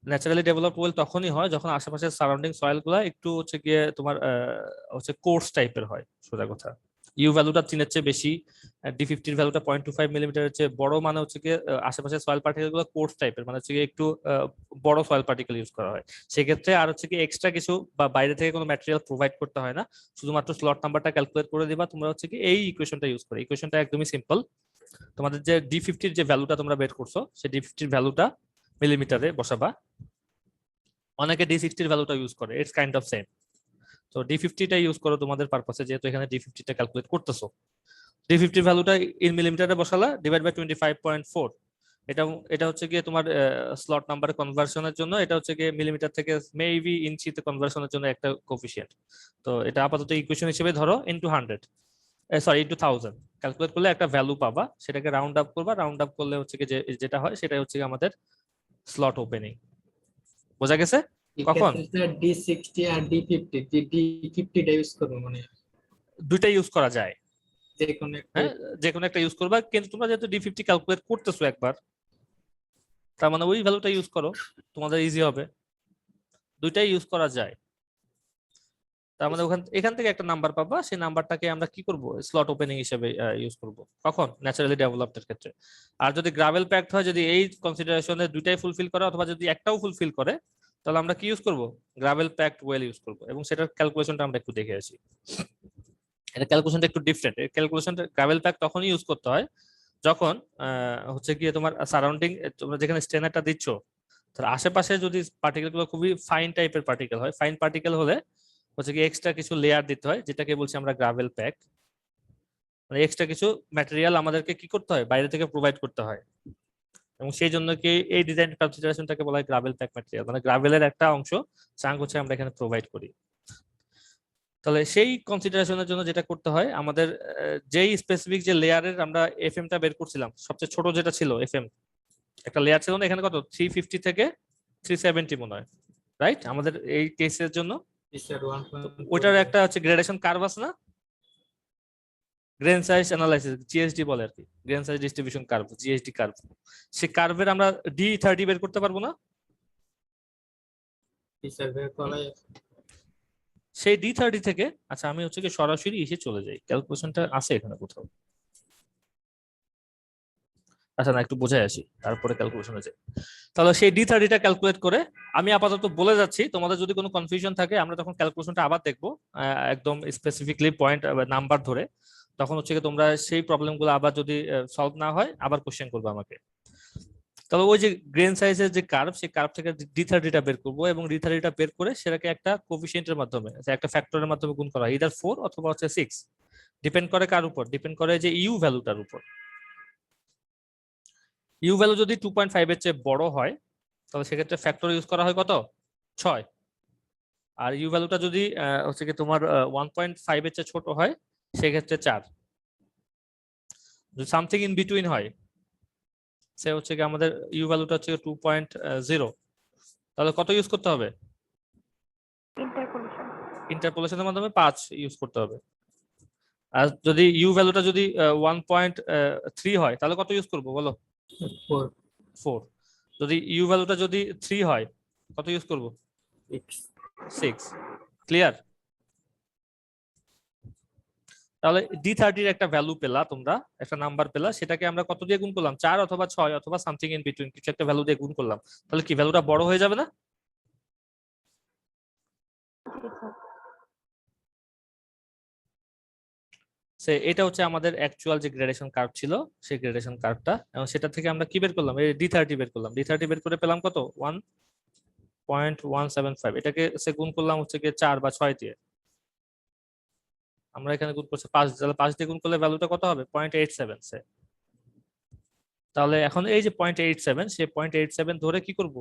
ন্যাচারালি ডেভেলপড ওয়েল তখনই হয় যখন আশেপাশের সারাউন্ডিং সয়েল গুলা একটু হচ্ছে গিয়ে তোমার হচ্ছে কোর্স টাইপের হয়। সোজা কথা ইউ ভ্যালুটা 3-এর চেয়ে বেশি, D50 এর ভ্যালুটা 0.25 মিলিমিটারের চেয়ে বড়, মানে হচ্ছে গিয়ে আশেপাশের সয়েল পার্টিকেল গুলো কোর্স টাইপের, মানে হচ্ছে গিয়ে একটু বড় সয়েল পার্টিকেল ইউজ করা হয়। সেক্ষেত্রে আর হচ্ছে কি এক্সট্রা কিছু বা বাইরে থেকে কোনো ম্যাটেরিয়াল প্রোভাইড করতে হয় না, শুধুমাত্র স্লট নাম্বারটা ক্যালকুলেট করে দিবা তোমরা, হচ্ছে কি এই ইকুয়েশনটা ইউজ করে। ইকুয়েশনটা একদমই সিম্পল। তোমাদের যে D50 এর যে ভ্যালুটা তোমরা বের করছো সেই D50 এর ভ্যালুটা মিলিমিটারে বসাবা। অনেকে D60 এর ভ্যালুটা ইউজ করে, ইটস কাইন্ড অফ সেম। তো D50 টা ইউজ করো তোমাদের পারপাসে, যেহেতু এখানে D50 টা ক্যালকুলেট করতেছো। D50 ভ্যালুটা ইন মিলিমিটারে বসালা, ডিভাইড বাই 25.4। এটা এটা হচ্ছে গিয়ে তোমার স্লট নাম্বার কনভার্সনের জন্য, এটা হচ্ছে গিয়ে মিলিমিটার থেকে মেবি ইঞ্চিতে কনভার্সনের জন্য একটা কোফিশিয়েন্ট। তো এটা আপাতত ইকুয়েশন হিসেবে ধরো ইনটু 100, সরি ইনটু 1000 ক্যালকুলেট করলে একটা ভ্যালু পাবা, সেটাকে রাউন্ড আপ করবা। রাউন্ড আপ করলে হচ্ছে গিয়ে যেটা হয় সেটা হচ্ছে গিয়ে আমাদের স্লট ওপেনিং। বোঝা গেছে? কখন D60 আর D50, D50 টা ইউজ করবো মানে দুইটা ইউজ করা যায়, যে কোনো একটা। হ্যাঁ যে কোনো একটা ইউজ করবা, কিন্তু তোমরা যেহেতু D50 ক্যালকুলেট করতেছো একবার, তার মানে ওই ভ্যালুটা ইউজ করো, তোমাদের ইজি হবে। দুইটাই ইউজ করা যায়। তার মানে এখান থেকে একটা নাম্বার পাবা, সেই নাম্বারটাকে আমরা কি করব, স্লট ওপেনিং হিসেবে ইউজ করব। কখন? ন্যাচারালি ডেভেলপড এর ক্ষেত্রে। আর যদি গ্রাভেল প্যাকড হয়, যদি এই কনসিডারেশনে দুইটাই ফুলফিল করে অথবা যদি একটাও ফুলফিল করে, তাহলে আমরা কি ইউজ করব, গ্রাভেল প্যাকড ওয়েল ইউজ করব। এবং সেটার ক্যালকুলেশনটা আমরা একটু দেখে আসি। এটা ক্যালকুলেশনটা একটু ডিফারেন্ট। এই ক্যালকুলেশনটা গ্রাভেল প্যাক তখনই ইউজ করতে হয় যখন হচ্ছে গিয়ে তোমার সারাউন্ডিং, তোমরা যেখানে স্টেনারটা দিচ্ছ তার আশেপাশে যদি পার্টিকেল গুলো খুবই ফাইন টাইপের পার্টিকেল হয়, ফাইন পার্টিকেল হলে হচ্ছে কি এক্সট্রা কিছু লেয়ার দিতে হয়, যেটাকে বলছি আমরা গ্রাভেল প্যাক। মানে এক্সট্রা কিছু ম্যাটেরিয়াল আমাদেরকে কি করতে হয়, বাইরে থেকে প্রোভাইড করতে হয়। এবং সেই জন্য কি এই ডিজাইন কনসিডারেশনটাকে বলা হয় গ্রাভেল প্যাক ম্যাটেরিয়াল, মানে গ্রাভেলের একটা অংশ চাঙ্ক হচ্ছে আমরা এখানে প্রোভাইড করি। তাহলে সেই কনসিডারেশনের জন্য যেটা করতে হয় আমাদের, যেই স্পেসিফিক যে লেয়ারের আমরা এফএমটা বের করছিলাম, সবচেয়ে ছোট যেটা ছিল এফএম, একটা লেয়ার ছিল না এখানে, কত 350 থেকে 370 মনে হয়, রাইট? আমাদের এই কেসের জন্য ওইটার একটা হচ্ছে গ্রেডেশন কার্ভ আছে না, গ্রেন সাইজ অ্যানালাইসিস, জিএসডি বলে আর কি, grain size distribution curve, GSD curve. সেই কার্ভের আমরা D30 বের করতে পারবো না? সেই D30 থেকে, আচ্ছা আমি হচ্ছে কি সরাসরি এসে চলে যাই, ক্যালকুলেশনটা আছে এখানে কোথাও। আচ্ছা না, একটু বোঝাই আসি তারপরে ক্যালকুলেশনে যাই। তাহলে সেই D30টা ক্যালকুলেট করে আমি আপাতত বলে যাচ্ছি, তোমাদের যদি কোনো কনফিউশন থাকে আমরা তখন ক্যালকুলেশনটা আবার দেখবো একদম স্পেসিফিকলি পয়েন্ট নাম্বার ধরে। তখন হচ্ছে কি তোমরা সেই প্রবলেমগুলো আবার যদি সলভ না হয় আবার কোশ্চেন করবে আমাকে। তবে ওই যে গ্রেন সাইজের যে কার্ভ, সেই কার্ভ থেকে D30টা বের করবো, এবং D30টা বের করে সেটাকে একটা কোফিশিয়েন্টের মাধ্যমে, একটা ফ্যাক্টরের মাধ্যমে গুণ করা হয়, ইদার 4 অথবা হচ্ছে 6, ডিপেন্ড করে কার উপর, ডিপেন্ড করে যে ইউ ভ্যালুটার উপর। ইউ ভ্যালু যদি 2.5 এর চেয়ে বড় হয় তাহলে সেক্ষেত্রে ফ্যাক্টর ইউজ করা হয় কত, 6। আর ইউ ভ্যালুটা যদি হচ্ছে কি তোমার 1.5 এর চেয়ে ছোট হয় সেক্ষেত্রে 4। যদি সামথিং ইন বিটুইন হয়, সে হচ্ছে কি আমাদের ইউ ভ্যালুটা হচ্ছে 2.0, তাহলে কত ইউজ করতে হবে, ইন্টারপোলেশন। ইন্টারপোলেশনের মাধ্যমে 5 ইউজ করতে হবে। আর যদি ইউ ভ্যালুটা যদি 1.3 হয় তাহলে কত ইউজ করবো বলো, 4। যদি ইউ ভ্যালুটা যদি 3 হয় কত ইউজ করব, 6। ক্লিয়ার? তাহলে D30 এর একটা ভ্যালু পেলা তোমরা, একটা নাম্বার পেলা, সেটাকে আমরা কত দিয়ে গুণ করলাম, 4 অথবা 6 অথবা সামথিং ইন বিটুইন কিছু একটা ভ্যালু দিয়ে গুণ করলাম। তাহলে কি ভ্যালুটা বড় হয়ে যাবে না? এটা হচ্ছে আমাদের অ্যাকচুয়াল যে গ্রেডেশন কার্ভ ছিল সেই গ্রেডেশন কার্ভটা, এবং সেটা থেকে আমরা কি বের করলাম, এই D30 বের করলাম। D30 বের করে পেলাম কত, 1.175। এটাকে সে গুণ করলাম হচ্ছে গিয়ে 4 বা 6 দিয়ে। আমরা এখানে গুণ করছি 5, তাহলে 5 দিয়ে গুণ করলে ভ্যালুটা কত হবে, 0.87 সে। তাহলে এখন এই যে 0.87, সেই 0.87 ধরে কি করব,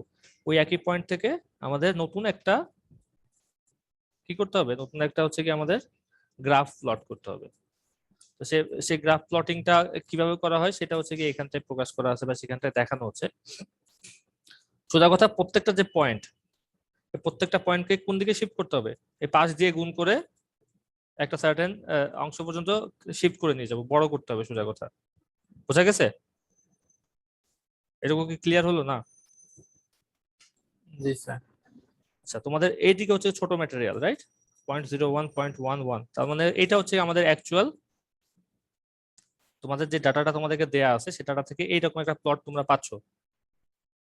ওই একই পয়েন্ট থেকে আমাদের নতুন একটা কি করতে হবে, নতুন একটা হচ্ছে কি আমাদের গ্রাফ প্লট করতে হবে। তো সেই গ্রাফ প্লটিংটা কিভাবে করা হয় সেটা হচ্ছে কি এখানটায় প্রকাশ করা আছে বা সেখানটায় দেখানো হচ্ছে। সোজা কথা প্রত্যেকটা যে পয়েন্ট, প্রত্যেকটা পয়েন্টকে কোন দিকে শিফট করতে হবে, এই 5 দিয়ে গুণ করে একটা সার্টেন অংশ পর্যন্ত শিফট করে নিয়ে যাবো, বড় করতে হবে, সোজা কথা। বোঝা গেছে? এরকম কি ক্লিয়ার হলো না? জি স্যার। আচ্ছা, তোমাদের এইদিকে হচ্ছে ছোট ম্যাটেরিয়াল, রাইট? 0.01 0.11, তার মানে এটা হচ্ছে আমাদের অ্যাকচুয়াল তোমাদের যে ডাটাটা তোমাদেরকে দেয়া আছে সেটাটা থেকে এইরকম একটা প্লট তোমরা পাচ্ছ।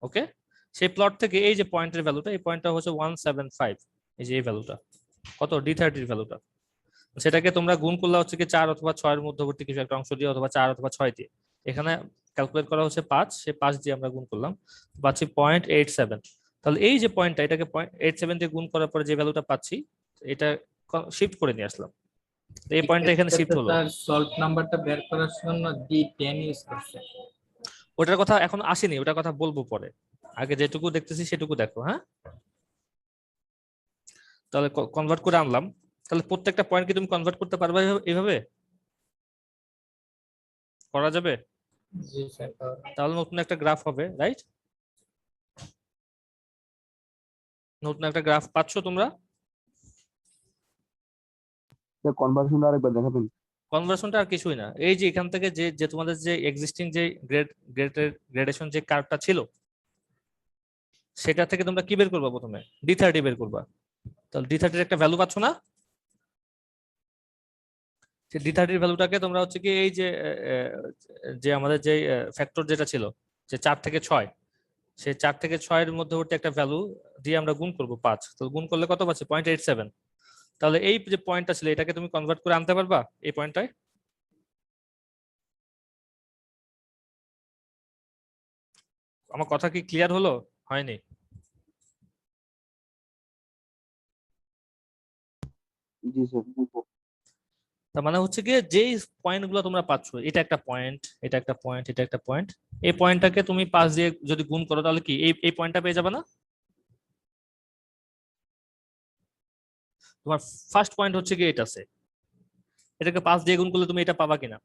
ওকে, সেই প্লট থেকে এই যে পয়েন্টের ভ্যালুটা, এই পয়েন্টটা হচ্ছে 175, এই যে এই ভ্যালুটা কত, D30 এর ভ্যালুটা, সেটাকে তোমরা গুণ করলে হচ্ছে কি 4 অথবা 6 এর মধ্যবর্তী কিছু একটা অংশ দিয়ে, অথবা 4 অথবা 6 দিয়ে। এখানে ক্যালকুলেট করা হচ্ছে 5, সে 5 দিয়ে আমরা গুণ করলাম, পাচ্ছি 0.87। তাহলে এই যে পয়েন্টটা, এটাকে 0.87 দিয়ে গুণ করার পরে যে ভ্যালুটা পাচ্ছি, এটা শিফট করে নিয়ে আসলাম। তো এই পয়েন্টটা এখানে শিফট হলো। স্যার সলভ নাম্বারটা বের করার জন্য D10 ইউজ করছে। ওটার কথা এখন আসেনি, ওটার কথা বলবো পরে, আগে যেটুকু দেখতেছি সেটুকু দেখো। হ্যাঁ, তাহলে কনভার্ট করে আনলাম। তাহলে প্রত্যেকটা পয়েন্ট কি তুমি কনভার্ট করতে পারবে এইভাবে? করা যাবে? জি স্যার। তাহলে নতুন একটা গ্রাফ হবে, রাইট? নতুন একটা গ্রাফ পাচ্ছ তোমরা। কনভার্সনটা আরেকবার দেখাবেন। কনভার্সনটা আর কিছুই না, এই যে এখান থেকে যে যে তোমাদের যে এক্সিস্টিং যে গ্রেডেশন যে কার্ভটা ছিল, সেটা থেকে তোমরা কি বের করবা? প্রথমে D30 বের করবা। তাহলে D30 এর একটা ভ্যালু পাচ্ছ না? সেই D30 এর ভ্যালুটাকে তোমরা হচ্ছে কি এই যে যে আমাদের যে ফ্যাক্টর যেটা ছিল, যে 4 থেকে 6, সেই 4 থেকে 6 এর মধ্যবর্তী একটা ভ্যালু দিয়ে আমরা গুণ করব 5। তো গুণ করলে কত পাচ্ছি? 0.87। তাহলে এই যে পয়েন্টটা ছিল, এটাকে তুমি কনভার্ট করে আনতে পারবা এই পয়েন্টটায়? আমার কথা কি ক্লিয়ার হলো? হয়নি? জি স্যার। তার মানে হচ্ছে কি, যেই পয়েন্ট গুলো তোমরা পাচ্ছ, এটা একটা পয়েন্ট, এটা একটা পয়েন্ট, এটা একটা পয়েন্ট, এই পয়েন্টটাকে তুমি 5 দিয়ে যদি গুণ করো, তাহলে কি এই পয়েন্টটা পেয়ে যাবে না? তোমার ফার্স্ট পয়েন্ট হচ্ছে কি এটা আছে, এটাকে 5 দিয়ে গুণ করলে তুমি এটা পাবা কিনা?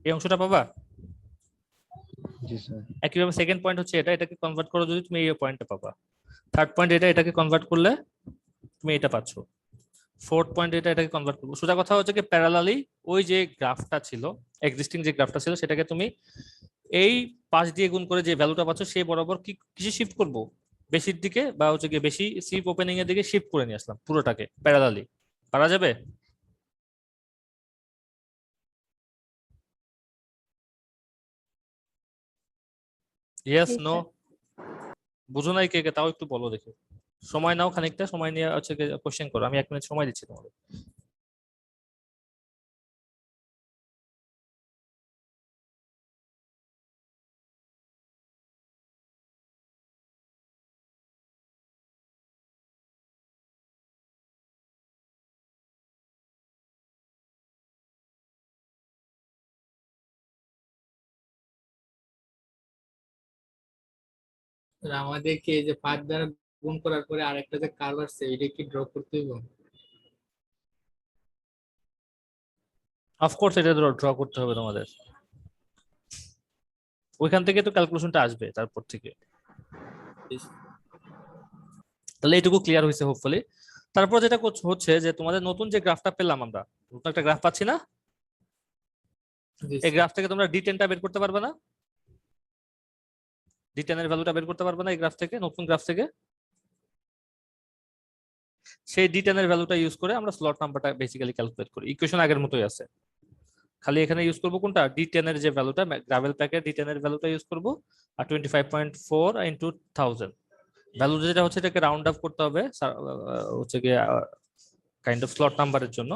এই অংশটা পাবা। জি স্যার। একইভাবে সেকেন্ড পয়েন্ট হচ্ছে এটা, এটাকে কনভার্ট করো যদি তুমি এই পয়েন্টটা পাবা। থার্ড পয়েন্ট এটা, এটাকে কনভার্ট করলে তুমি এটা পাচ্ছ। ফোর্থ পয়েন্ট এটা, এটাকে কনভার্ট করবো। সোজা কথা হচ্ছে কি, প্যারালালি ওই যে গ্রাফটা ছিল, এক্সিস্টিং যে গ্রাফটা ছিল, সেটাকে তুমি এই 5 দিয়ে গুণ করে যে ভ্যালুটা পাচ্ছ, সেই বরাবর কি কিছু শিফট করব বেশির দিকে, বা হচ্ছে কি বেশি সিপ ওপেনিং এর দিকে শিফট করে নিয়ে আসলাম পুরোটাকে প্যারালালি। পারা যাবে? ইয়েস, জি নো? স্যার। বুঝো নাই কে কে? তাও একটু বলো দেখি। সময় নাও, খানিকটা সময় নিয়ে হচ্ছে কোশ্চেন করো, আমি 1 মিনিট সময় দিচ্ছি তোমাদের। স্যার আমাদেরকে এই যে 5 দ্বারা গুণ করার পরে আরেকটা যে কার্ভ আসছে, এটা কি ড্র করতে হবে? অফকোর্স এটা ড্র করতে হবে তোমাদের, ওইখান থেকে তো ক্যালকুলেশনটা আসবে তারপর থেকে। তাহলে এইটুকু ক্লিয়ার হয়েছে হোপফুলি। তারপর যেটা হচ্ছে যে তোমাদের নতুন যে গ্রাফটা পেলাম, আমরা নতুন একটা গ্রাফ পাচ্ছি না? জি এই স্যার। গ্রাফ থেকে তোমরা D10টা বের করতে পারবে না? D10 এর ভ্যালুটা বের করতে পারবে না এই গ্রাফ থেকে, নতুন গ্রাফ থেকে? সেই D10 এর ভ্যালুটা ইউজ করে আমরা স্লট নাম্বারটা বেসিক্যালি ক্যালকুলেট করি। ইকুয়েশন আগের মতোই আছে, খালি এখানে ইউজ করবো কোনটা, D10 এর যে ভ্যালুটা, গ্রাভেল প্যাকের D10 এর ভ্যালুটা ইউজ করবো, আর 25.4 ইনটু 1000 ভ্যালু যেটা হচ্ছে, এটাকে রাউন্ড আপ করতে হবে হচ্ছে গিয়ে কাইন্ড অফ স্লট নাম্বারের জন্য।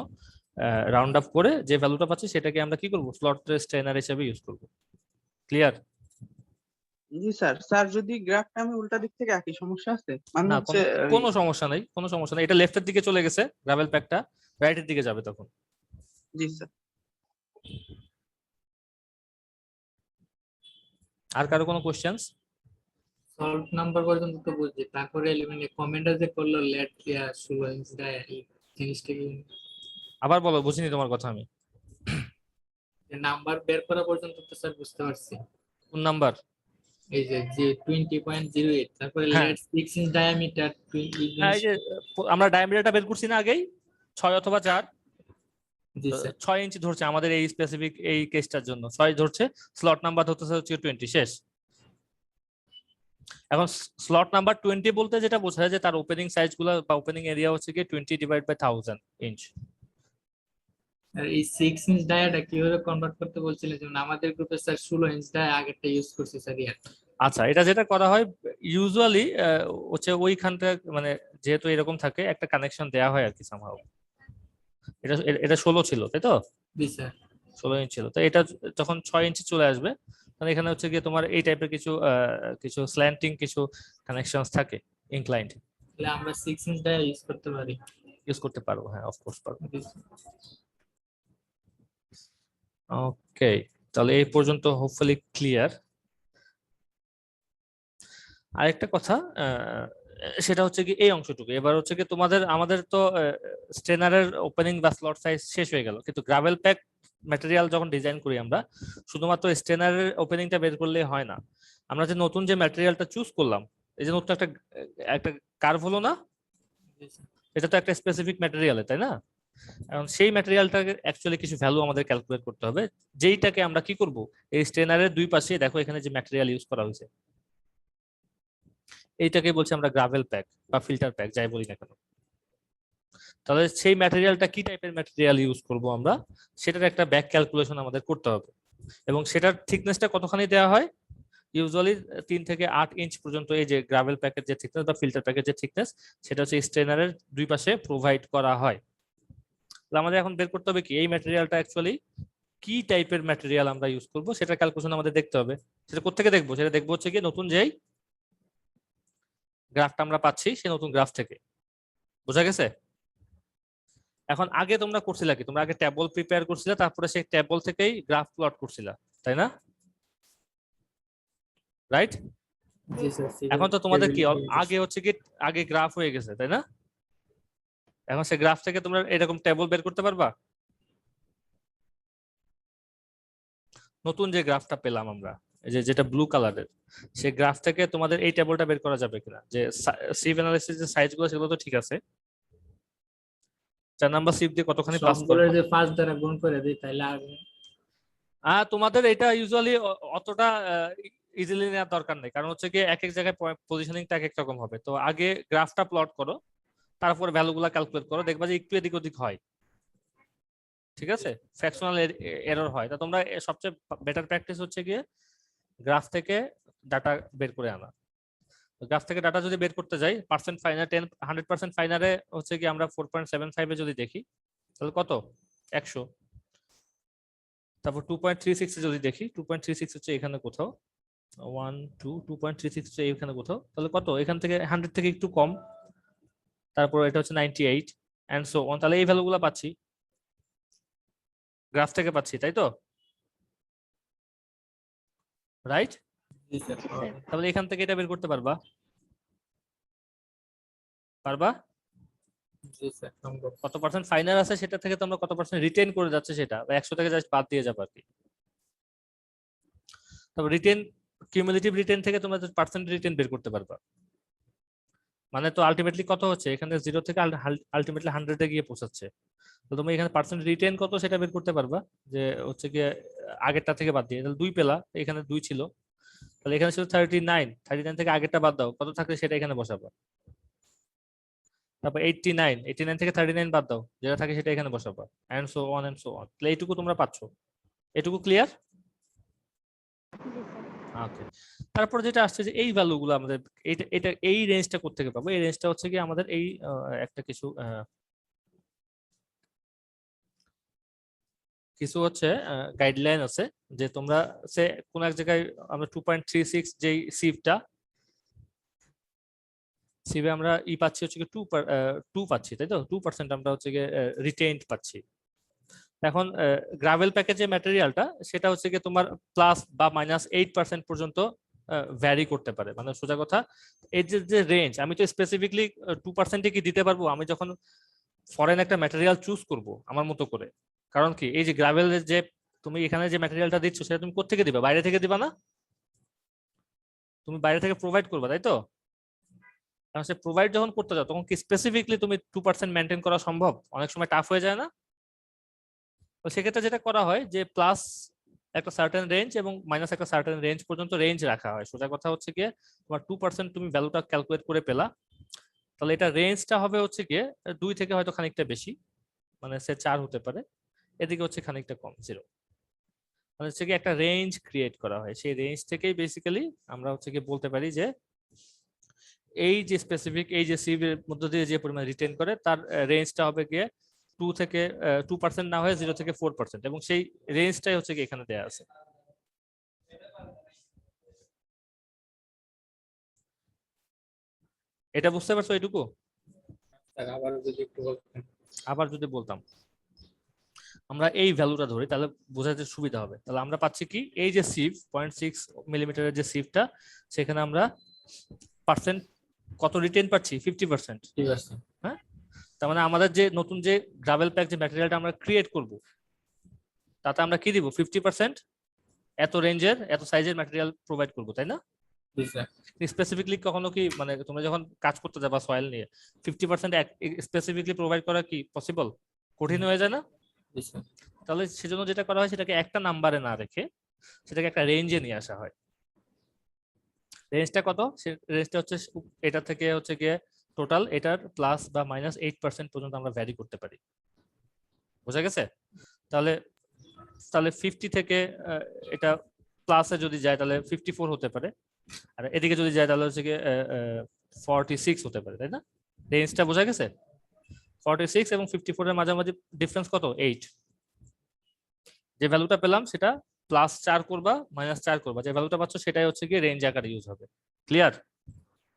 রাউন্ড আপ করে যে ভ্যালুটা পাচ্ছি, সেটাকে আমরা কি করব, স্লট স্টেনার হিসেবে ইউজ করব। ক্লিয়ার? জি স্যার। স্যার যদি গ্রাফটা আমি উল্টা দিক থেকে আঁকি সমস্যা আছে? মানে না, হচ্ছে কোনো সমস্যা নেই, কোনো সমস্যা নেই। এটা লেফটের দিকে চলে গেছে, গ্রাভেল প্যাকটা রাইটের দিকে যাবে তখন। জি স্যার। আর কারো কোনো কোশ্চেন্স? সলভ নাম্বার পর্যন্ত তো বুঝছি, তারপরে মানে কমেন্টটা যে করলো লেট ক্লিয়ার শুরু এই জিনিসটা কি আবার বলো, বুঝিনি তোমার কথা আমি। নাম্বার বের করা পর্যন্ত তো স্যার বুঝতে পারছি। কোন নাম্বার? এই যে 20.08, তারপরে হ্যাঁ লেট 6 ইঞ্চ ডায়ামিটার হ্যাঁ, এই যে আমরা ডায়ামিটারটা বের করছি না আগেই, 6 অথবা 4, জি স্যার 6 ইঞ্চি ধরছে আমাদের এই স্পেসিফিক এই কেসটার জন্য, 6 ধরছে, স্লট নাম্বার ধরতেছে হচ্ছে 20, শেষ। এখন স্লট নাম্বার 20 বলতে যেটা বোঝায় যে তার ওপেনিং সাইজ গুলো বা ওপেনিং এরিয়া হচ্ছে কি 20/1000 ইঞ্চ। আর এই 6 ইঞ্চ ডায়াটা কিভাবে কনভার্ট করতে বলছিলেন, যেমন আমাদের গ্রুপে স্যার 16 ইঞ্চ ডায়া আগেরটা ইউজ করছি স্যার ইয়ার। আচ্ছা, এটা যেটা করা হয় ইউজুয়ালি হচ্ছে ওইখানটা মানে যেহেতু এরকম থাকে একটা কানেকশন দেয়া হয় আর কি সামহাও। এটা এটা 16 ছিল তাই তো, জি স্যার 16 ইঞ্চ ছিল, তো এটা যখন 6 ইঞ্চি চলে আসবে তখন এখানে হচ্ছে গিয়ে তোমার এই টাইপের কিছু কিছু স্ল্যান্টিং কিছু কানেকশন থাকে, ইনক্লাইন্ড, তাহলে আমরা 6 ইঞ্চ ডায়া ইউজ করতে পারি। ইউজ করতে পারবো, হ্যাঁ অফকোর্স পারবো। জি স্যার। ওকে, তাহলে এই পর্যন্ত হোপফুলি ক্লিয়ার। আরেকটা কথা, সেটা হচ্ছে কি এই অংশটুকু এবার হচ্ছে কি তোমাদের আমাদের তো স্ট্রেনারের ওপেনিং বা স্লট সাইজ শেষ হয়ে গেল, কিন্তু গ্রাভেল প্যাক ম্যাটেরিয়াল যখন ডিজাইন করি আমরা শুধুমাত্র স্ট্রেনারের ওপেনিংটা বের করলে হয় না, আমরা যে নতুন যে ম্যাটেরিয়ালটা চুজ করলাম, এই যে নতুন একটা একটা কার্ভ হলো না, জি স্যার। এটা তো একটা স্পেসিফিক ম্যাটেরিয়ালে তাই না? এখন সেই ম্যাটেরিয়ালটাকে অ্যাকচুয়ালি কিছু ভ্যালু আমাদের ক্যালকুলেট করতে হবে, যেইটাকে আমরা কি করব, এই স্ট্রেনারের দুই পাশে দেখো এখানে যে ম্যাটেরিয়াল ইউজ করা হয়েছে এইটাকে বলছি আমরা গ্রাভেল প্যাক বা ফিল্টার প্যাক যাই বলি না কেন। তাহলে সেই ম্যাটেরিয়ালটা কি টাইপের ম্যাটেরিয়াল ইউজ করব আমরা, সেটার একটা ব্যাক ক্যালকুলেশন আমাদের করতে হবে, এবং সেটার থিকনেসটা কতখানি দেওয়া হয়, ইউজুয়ালি 3 থেকে 8 ইঞ্চ পর্যন্ত এই যে গ্রাভেল প্যাকের যে থিকনেস বা ফিল্টার প্যাকের যে থিকনেস সেটা হচ্ছে স্ট্রেনারের দুই পাশে প্রোভাইড করা হয়। তাহলে আমাদের এখন বের করতে হবে কি এই ম্যাটেরিয়ালটা অ্যাকচুয়ালি কি টাইপের ম্যাটেরিয়াল আমরা ইউজ করব, সেটা ক্যালকুলেশন আমাদের দেখতে হবে। সেটা কোত্থেকে দেখবো, সেটা দেখবো হচ্ছে কি নতুন যেই গ্রাফটা আমরা পাচ্ছি সেই নতুন গ্রাফ থেকে, বোঝা গেছে? এখন আগে তোমরা করছিলা কি, তোমরা আগে ট্যাবল প্রিপেয়ার করছিলা, তারপরে সেই ট্যাবল থেকেই গ্রাফ প্লট করছিলা তাই না, রাইট? জি স্যার। এখন তো তোমাদের কি আগে হচ্ছে কি আগে গ্রাফ হয়ে গেছে তাই না, এখন সেই গ্রাফ থেকে তোমরা এরকম ট্যাবল বের করতে পারবা। নতুন যে গ্রাফটা পেলাম আমরা এই যে যেটা ব্লু কালারের, সেই গ্রাফ থেকে তোমাদের এই টেবিলটা বের করা যাবে কিনা, যে সিভ অ্যানালিসিস যে সাইজগুলো সেগুলো তো ঠিক আছে, 4 নাম্বার সিভ দিয়ে কতখানি পাস সবগুলো করবে, যে 5 দ্বারা গুণ করে দিই তাহলে আর তোমাদের এটা ইউজুয়ালি অতটা ইজিলি নেওয়ার দরকার নেই, কারণ হচ্ছে কি এক এক জায়গায় পজিশনিংটা এক এক রকম হবে। তো আগে গ্রাফটা প্লট করো, তারপরে ভ্যালুগুলা ক্যালকুলেট করো, দেখবা যে একটু এদিক ওদিক হয়, ঠিক আছে, ফ্র্যাকশনাল এরর হয়। তা তোমরা সবচেয়ে বেটার প্র্যাকটিস হচ্ছে গিয়ে গ্রাফ থেকে ডাটা বের করে আনা। গ্রাফ থেকে ডাটা যদি বের করতে যাই পার্সেন্ট ফাইনার 100% ফাইনারে হচ্ছে কি আমরা 4.75 এ যদি দেখি তাহলে কত 100, তারপর 2.36 এ যদি দেখি 2.36 হচ্ছে এখানে কোথাও 1 2 2.36 হচ্ছে এখানে কোথাও, তাহলে কত এখান থেকে 100 থেকে একটু কম, তারপর এটা হচ্ছে 98 এন্ড সো অন, তাহলে এই ভ্যালুগুলো পাচ্ছি গ্রাফ থেকে পাচ্ছি তাই তো, রাইট? জি স্যার। তাহলে এখান থেকে এটা বের করতে পারবা, পারবা জি স্যার সম্ভব। কত পার্সেন্ট ফাইনাল আছে সেটা থেকে তোমরা কত পার্সেন্ট রিটেন করে যাচ্ছে সেটা 100 থেকে জাস্ট বাদ দিয়ে যাবে আর কি। তারপর রিটেন কিউমুলেটিভ রিটেন থেকে তোমরা পার্সেন্ট রিটেন বের করতে পারবা, মানে তো আলটিমেটলি কত হচ্ছে এখানে 0 থেকে আলটিমেটলি 100 এ গিয়ে পৌঁছাচ্ছে, তো তুমি এখানে পার্সেন্ট রিটেন কত সেটা বের করতে পারবা, যে হচ্ছে গিয়ে আগেরটা থেকে বাদ দিয়ে, তাহলে 2 পেলা, এখানে 2 ছিল, তাহলে এখানে ছিল 39 থেকে আগেরটা বাদ দাও, কত থাকলে সেটা এখানে বসাবা। তারপর 89 থেকে 39 বাদ দাও, যেটা থাকে সেটা এখানে বসাবা, and so on and so on. তাহলে এইটুকু তোমরা পাচ্ছো, এটুকু ক্লিয়ার? জি স্যার। ওকে, তারপর যেটা আসছে যে এই ভ্যালুগুলো আমাদের এটা এটা এই রেঞ্জটা কোত্থেকে পাবো, এই রেঞ্জটা হচ্ছে কি আমাদের এই একটা কিছু হচ্ছে গাইডলাইন আছে, যে তোমরা সে কোন এক জায়গায় আমরা 2.36 যেই সিভে আমরা পাচ্ছি হচ্ছে কি 2 পাচ্ছি তাই তো, 2% আমরা হচ্ছে গিয়ে রিটেইনড পাচ্ছি। এখন গ্রাভেল প্যাকেজে ম্যাটেরিয়ালটা সেটা হচ্ছে কি তোমার প্লাস বা -8% পর্যন্ত ভ্যারি করতে পারে, মানে সোজা কথা এই যে রেঞ্জ আমি তো স্পেসিফিকলি 2% কি দিতে পারবো আমি যখন ফরেন একটা ম্যাটেরিয়াল চুজ করব আমার মতো করে, কারণ কি এই যে গ্রাভেলের যে তুমি এখানে যে ম্যাটেরিয়ালটা দিচ্ছ সেটা তুমি কোত্থেকে দিবা, বাইরে থেকে দিবা না, তুমি বাইরে থেকে প্রোভাইড করবা তাই তো, কারণ সে প্রোভাইড যখন করতে যাও তখন কি স্পেসিফিকলি তুমি 2% মেনটেন করা সম্ভব? অনেক সময় টাফ হয়ে যায় না? তো সেক্ষেত্রে যেটা করা হয় যে প্লাস একটা সার্টেন রেঞ্জ এবং মাইনাস একটা সার্টেন রেঞ্জ পর্যন্ত রেঞ্জ রাখা হয়। সোজা কথা হচ্ছে গিয়ে তোমার 2% তুমি ভ্যালুটা ক্যালকুলেট করে পেলা, তাহলে এটা রেঞ্জটা হবে হচ্ছে গিয়ে 2 থেকে হয়তো খানিকটা বেশি, মানে সে 4 হতে পারে, এদিকে হচ্ছে খানিকটা কম 0, মানে হচ্ছে কি একটা রেঞ্জ ক্রিয়েট করা হয়। সেই রেঞ্জ থেকেই বেসিক্যালি আমরা হচ্ছে কি বলতে পারি যে এই যে স্পেসিফিক এই যে সিভ এর মধ্য দিয়ে যে পরিমাণ রিটেন করে তার রেঞ্জটা হবে গিয়ে 2 থেকে 2% না হয়ে 0 থেকে 4%, এবং সেই রেঞ্জটাই হচ্ছে কি এখানে দেয়া আছে। এটা বুঝতে পারছো এটুকু? স্যার আবার যদি একটু বলতেন। আবার যদি বলতাম আমরা এই ভ্যালুটা ধরি তাহলে বোঝাতে সুবিধা হবে। তাহলে আমরা পাচ্ছি কি এই যে সিভ 0.6 মিলিমিটারের যে সিভটা, সেখানে আমরা পার্সেন্ট কত রিটেন পাচ্ছি? 50%। ঠিক আছে। হ্যাঁ, তার মানে আমাদের যে নতুন যে গ্রাভেল প্যাক যে ম্যাটেরিয়ালটা আমরা ক্রিয়েট করব তাতে আমরা কি দিব? 50% এত রেঞ্জের এত সাইজের ম্যাটেরিয়াল প্রোভাইড করব, তাই না? জি স্যার। স্পেসিফিকলি কখনো কি মানে তোমরা যখন কাজ করতে যাবা সয়েল নিয়ে 50% স্পেসিফিকলি প্রোভাইড করা কি পসিবল? কঠিন হয়ে যায় না? জি স্যার। তাহলে সেজন্য যেটা করা হয় সেটাকে একটা নাম্বারে না রেখে সেটাকে একটা রেঞ্জে নিয়ে আসা হয়। রেঞ্জটা কত? রেঞ্জটা হচ্ছে এটা থেকে হচ্ছে গিয়ে টোটাল এটার প্লাস বা মাইনাস 8% পর্যন্ত আমরা ভ্যারি করতে পারি। বোঝা গেছে? তাহলে তাহলে 50 থেকে এটা প্লাসে যদি যায় তাহলে 54 হতে পারে, আর এদিকে যদি যায় তাহলে হচ্ছে গিয়ে 46 হতে পারে, তাই না? রেঞ্জটা বোঝা গেছে? 46 এবং 54 এর মাঝামাঝি ডিফারেন্স কত? 8। যে ভ্যালুটা পেলাম সেটা +4 করবা -4 করবা, যে ভ্যালুটা পাচ্ছ সেটাই হচ্ছে গিয়ে রেঞ্জ আকারে ইউজ হবে। ক্লিয়ার?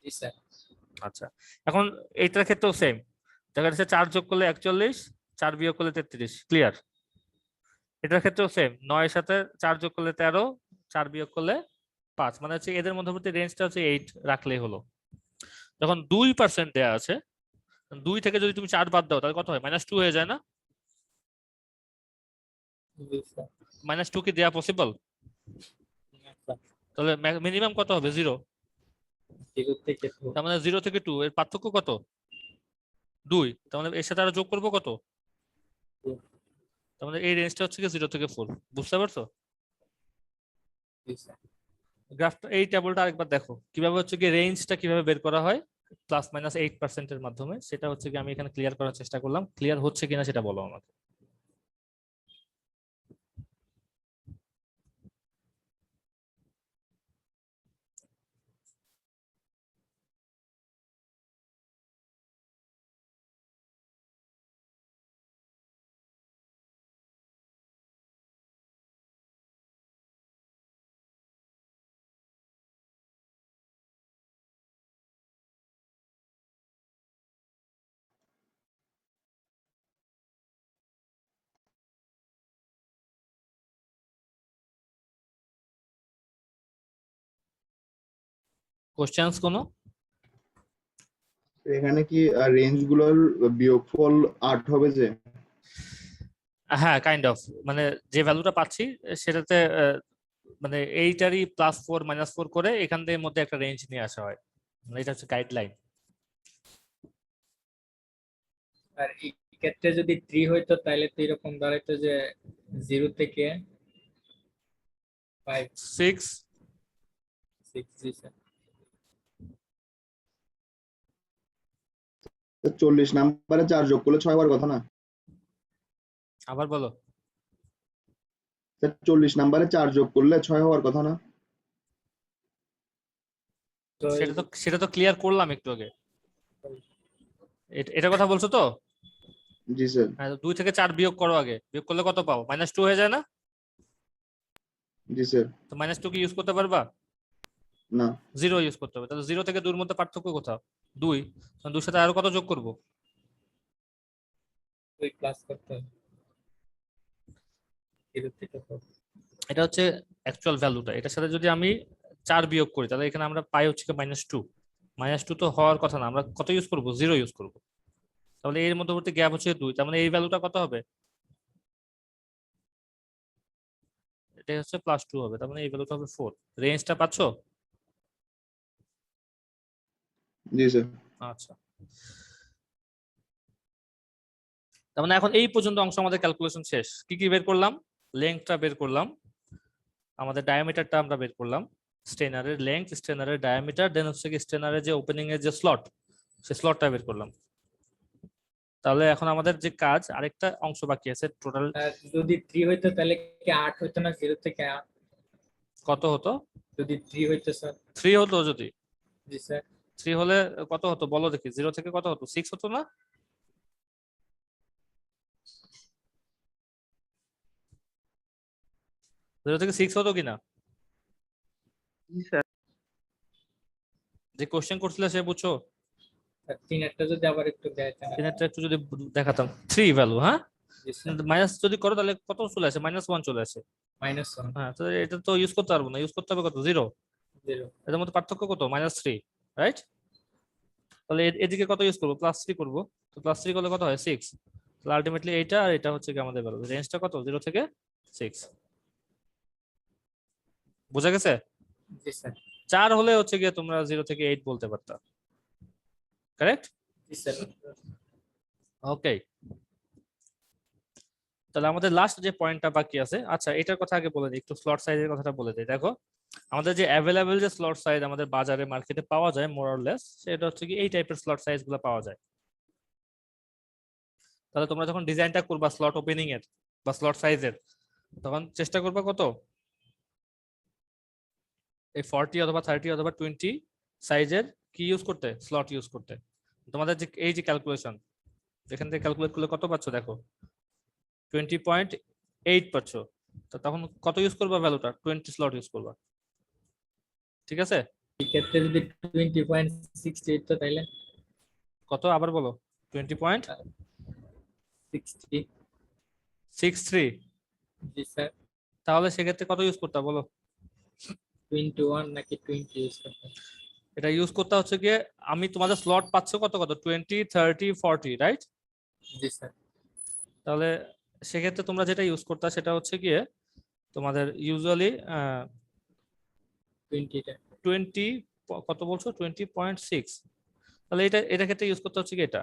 জি স্যার। আচ্ছা, এখন এইটার ক্ষেত্রেও সেম, দেখা যাচ্ছে 4 যোগ করলে 41, 4 বিয়োগ করলে 33। ক্লিয়ার? এটার ক্ষেত্রেও সেম, 9 এর সাথে 4 যোগ করলে 13, 4 বিয়োগ করলে 5, মানে হচ্ছে এদের মধ্যবর্তী রেঞ্জটা হচ্ছে 8 রাখলেই হলো। যখন 2% দেয়া আছে, 2 থেকে যদি তুমি 4 বাদ দাও তাহলে কত হয়? -2 হয়ে যায় না? জি স্যার। -2 কি দেয়া পসিবল? তাহলে মিনিমাম কত হবে? 0। 0 থেকে 2। তার মানে 0 থেকে 2 এর পার্থক্য কত? 2। তার মানে এর সাথে আরো যোগ করবো কত? 2। তার মানে এই রেঞ্জটা হচ্ছে 0 থেকে 4। বুঝতে পারছো? জি স্যার। গ্রাফটা এই টেবিলটা আরেকবার দেখো কিভাবে হচ্ছে কি রেঞ্জটা কিভাবে বের করা হয় +-8% এর মাধ্যমে। সেটা হচ্ছে কি আমি এখানে ক্লিয়ার করার চেষ্টা করলাম, ক্লিয়ার হচ্ছে কিনা সেটা বলো আমাকে। কোশ্চেন্স কোনো? এখানে কি রেঞ্জ গুলোর বিয়োগফল 8 হবে যে? হ্যাঁ, কাইন্ড অফ, মানে যে ভ্যালুটা পাচ্ছি সেটাতে মানে এইটারই +4 -4 করে এখান থেকে মধ্যে একটা রেঞ্জ নিয়ে আসা হয়, মানে এটা হচ্ছে গাইডলাইন। আর এই ক্ষেত্রে যদি 3 হইতো তাহলে তো এরকম দাঁড়াইতো যে 0 থেকে 5 6 6। জি স্যার। 40 নাম্বারে 4 যোগ করলে 6 হওয়ার কথা না? আবার বলো। 40 নাম্বারে 4 যোগ করলে 6 হওয়ার কথা না? তো সেটা তো ক্লিয়ার করলাম একটু আগে। এটা কথা বলছো তো? জি স্যার। হ্যাঁ, 2 থেকে 4 বিয়োগ করো, আগে বিয়োগ করলে কত পাও? -2 হয়ে যায় না? জি স্যার। তো -2 কি ইউজ করতে পারবা? না। 0 ইউজ করতে হবে। তাহলে 0 থেকে 2 এর মধ্যে পার্থক্য কোথাও? 2। 2 সাথে আরো কত যোগ করব? 2 প্লাস করতে হবে 0 থেকে 4। এটা হচ্ছে অ্যাকচুয়াল ভ্যালুটা, এটার সাথে যদি আমি 4 বিয়োগ করি তাহলে এখানে আমরা পাই হচ্ছে -2। -2 তো হওয়ার কথা না, আমরা কত ইউজ করব? 0 ইউজ করব। তাহলে এর মধ্যবর্তী গ্যাপ হচ্ছে 2, তার মানে এই ভ্যালুটা কত হবে? এটা হচ্ছে +2 হবে, তার মানে এই ভ্যালুটা হবে 4। রেঞ্জটা পাচ্ছো? জি স্যার। আচ্ছা, তার মানে এখন এই পর্যন্ত অংশ আমাদের ক্যালকুলেশন শেষ। কি কি বের করলাম? লেংথটা বের করলাম, আমাদের ডায়ামিটারটা আমরা বের করলাম, স্টেনারের লেংথ, স্টেনারের ডায়ামিটার, দেন হচ্ছে কি স্টেনারের যে ওপেনিং এর যে স্লট, সেই স্লটটা বের করলাম। তাহলে এখন আমাদের যে কাজ, আরেকটা অংশ বাকি আছে টোটাল। আর যদি 3 হইতো তাহলে কি 8 হইতো না 0 থেকে 8? কত হতো? যদি 3 হইতো স্যার। 3 হতো যদি? জি স্যার। 3 হলে কত হতো বলো দেখি, 0 থেকে কত হতো? 6 হতো না? 0 থেকে 6 হতো কিনা? জি স্যার। যে কোশ্চেন করছিল সে বুঝছো? 3 একটা যদি আবার একটু দেয় তাহলে। তিনেরটা একটু যদি দেখাতাম, 3 ভ্যালু, হ্যাঁ জি স্যার। মাইনাস যদি করো তাহলে কত চলে আসে? -1 চলে আসে। -1 হ্যাঁ, তো এটা তো ইউজ করতে পারবো না, ইউজ করতে হবে কত? 0। 0। এদের মধ্যে পার্থক্য কত? -3, রাইট? তাহলে এদিকে কত ইউজ করবো? +3 করবো। তো +3 করলে কত হয়? 6। তাহলে আলটিমেটলি এইটা আর এটা হচ্ছে কি আমাদের ভ্যালু, রেঞ্জটা কত? 0 থেকে 6। বোঝা গেছে? জি স্যার। 4 হলে হচ্ছে গিয়ে তোমরা 0 থেকে 8 বলতে পারতা, কারেক্ট? জি স্যার। ওকে, তাহলে আমাদের লাস্ট যে পয়েন্টটা বাকি আছে, আচ্ছা এটার কথা আগে বলে দিই, একটু স্লট সাইজের কথাটা বলে দিই। দেখো আমাদের যে অ্যাভেলেবেল যে স্লট সাইজ আমাদের বাজারে মার্কেটে পাওয়া যায় মোর অর লেস, সেটা হচ্ছে কি এই টাইপের স্লট সাইজ গুলো পাওয়া যায়। তাহলে তোমরা যখন ডিজাইনটা করবা স্লট ওপেনিং এর বা স্লট সাইজের, তখন চেষ্টা করবা কত? এই 40 অথবা 30 অথবা 20 সাইজের কি ইউজ করতে? স্লট ইউজ করতে। তোমাদের যে এই যে ক্যালকুলেশন, এখান থেকে ক্যালকুলেট করলে কত পাচ্ছ দেখো? 20.8 পাচ্ছ। তো তখন কত ইউজ করবা ভ্যালুটা? 20 স্লট ইউজ করবা, ঠিক আছে? এই ক্ষেত্রে যদি 20.60 হইতো তাহলে কত আবার বলো? 60। 20.63। জি স্যার। তাহলে সেক্ষেত্রে কত ইউজ করতে বলো? 21 নাকি 20 ইউজ করতে? এটা ইউজ করতে হচ্ছে গিয়ে, আমি তোমাদের স্লট পাচ্ছ কত কত? 20, 30, 40, রাইট? জি স্যার। তাহলে সেক্ষেত্রে তোমরা যেটা ইউজ করতে সেটা হচ্ছে গিয়ে তোমাদের ইউজুয়ালি 20টা। 20, কত বলছো? 20.6। তাহলে এটা ক্ষেত্রে ইউজ করতে হচ্ছে কি এটা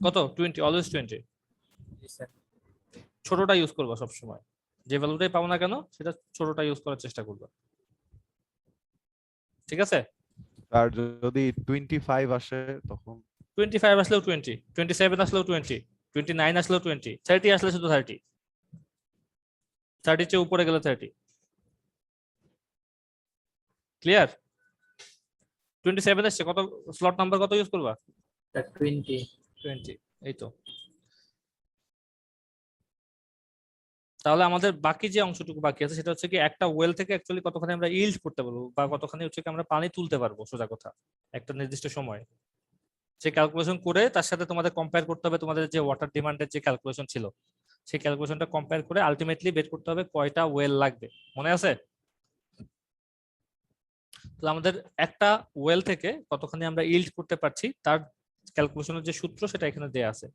কত? 20, অলওয়েজ 20। জি স্যার। ছোটটা ইউজ করবা সবসময়, যে ভ্যালুটাই পাও না কেন সেটা ছোটটা ইউজ করার চেষ্টা করবা, ঠিক আছে? আর যদি 25 আসে তখন? 25 আসলেও 20, 27 আসলেও 20, 29 আসলেও 20, 30 আসলে শুধু 30, 30 চেয়ে উপরে গেলে 30। ক্লিয়ার? 27 আসছে, কত স্লট নাম্বার কত ইউজ করবা? 20। 20, এই তো। তাহলে আমাদের বাকি যে অংশটুকু বাকি আছে সেটা হচ্ছে কি একটা ওয়েল থেকে অ্যাকচুয়ালি কতখানি আমরা ইল্ড করতে পারবো বা কতখানি হচ্ছে কি আমরা পানি তুলতে পারবো, সোজা কথা একটা নির্দিষ্ট সময়। সেই ক্যালকুলেশন করে তার সাথে তোমাদের কম্পেয়ার করতে হবে তোমাদের যে ওয়াটার ডিমান্ডের যে ক্যালকুলেশন ছিল, সেই ক্যালকুলেশনটা কম্পেয়ার করে আলটিমেটলি বের করতে হবে কয়টা ওয়েল লাগবে। মনে আছে? তো আমাদের একটা ওয়েল থেকে কতখানি আমরা ইল্ড করতে পারছি তার ক্যালকুলেশনের যে সূত্র সেটা এখানে দেয়া আছে।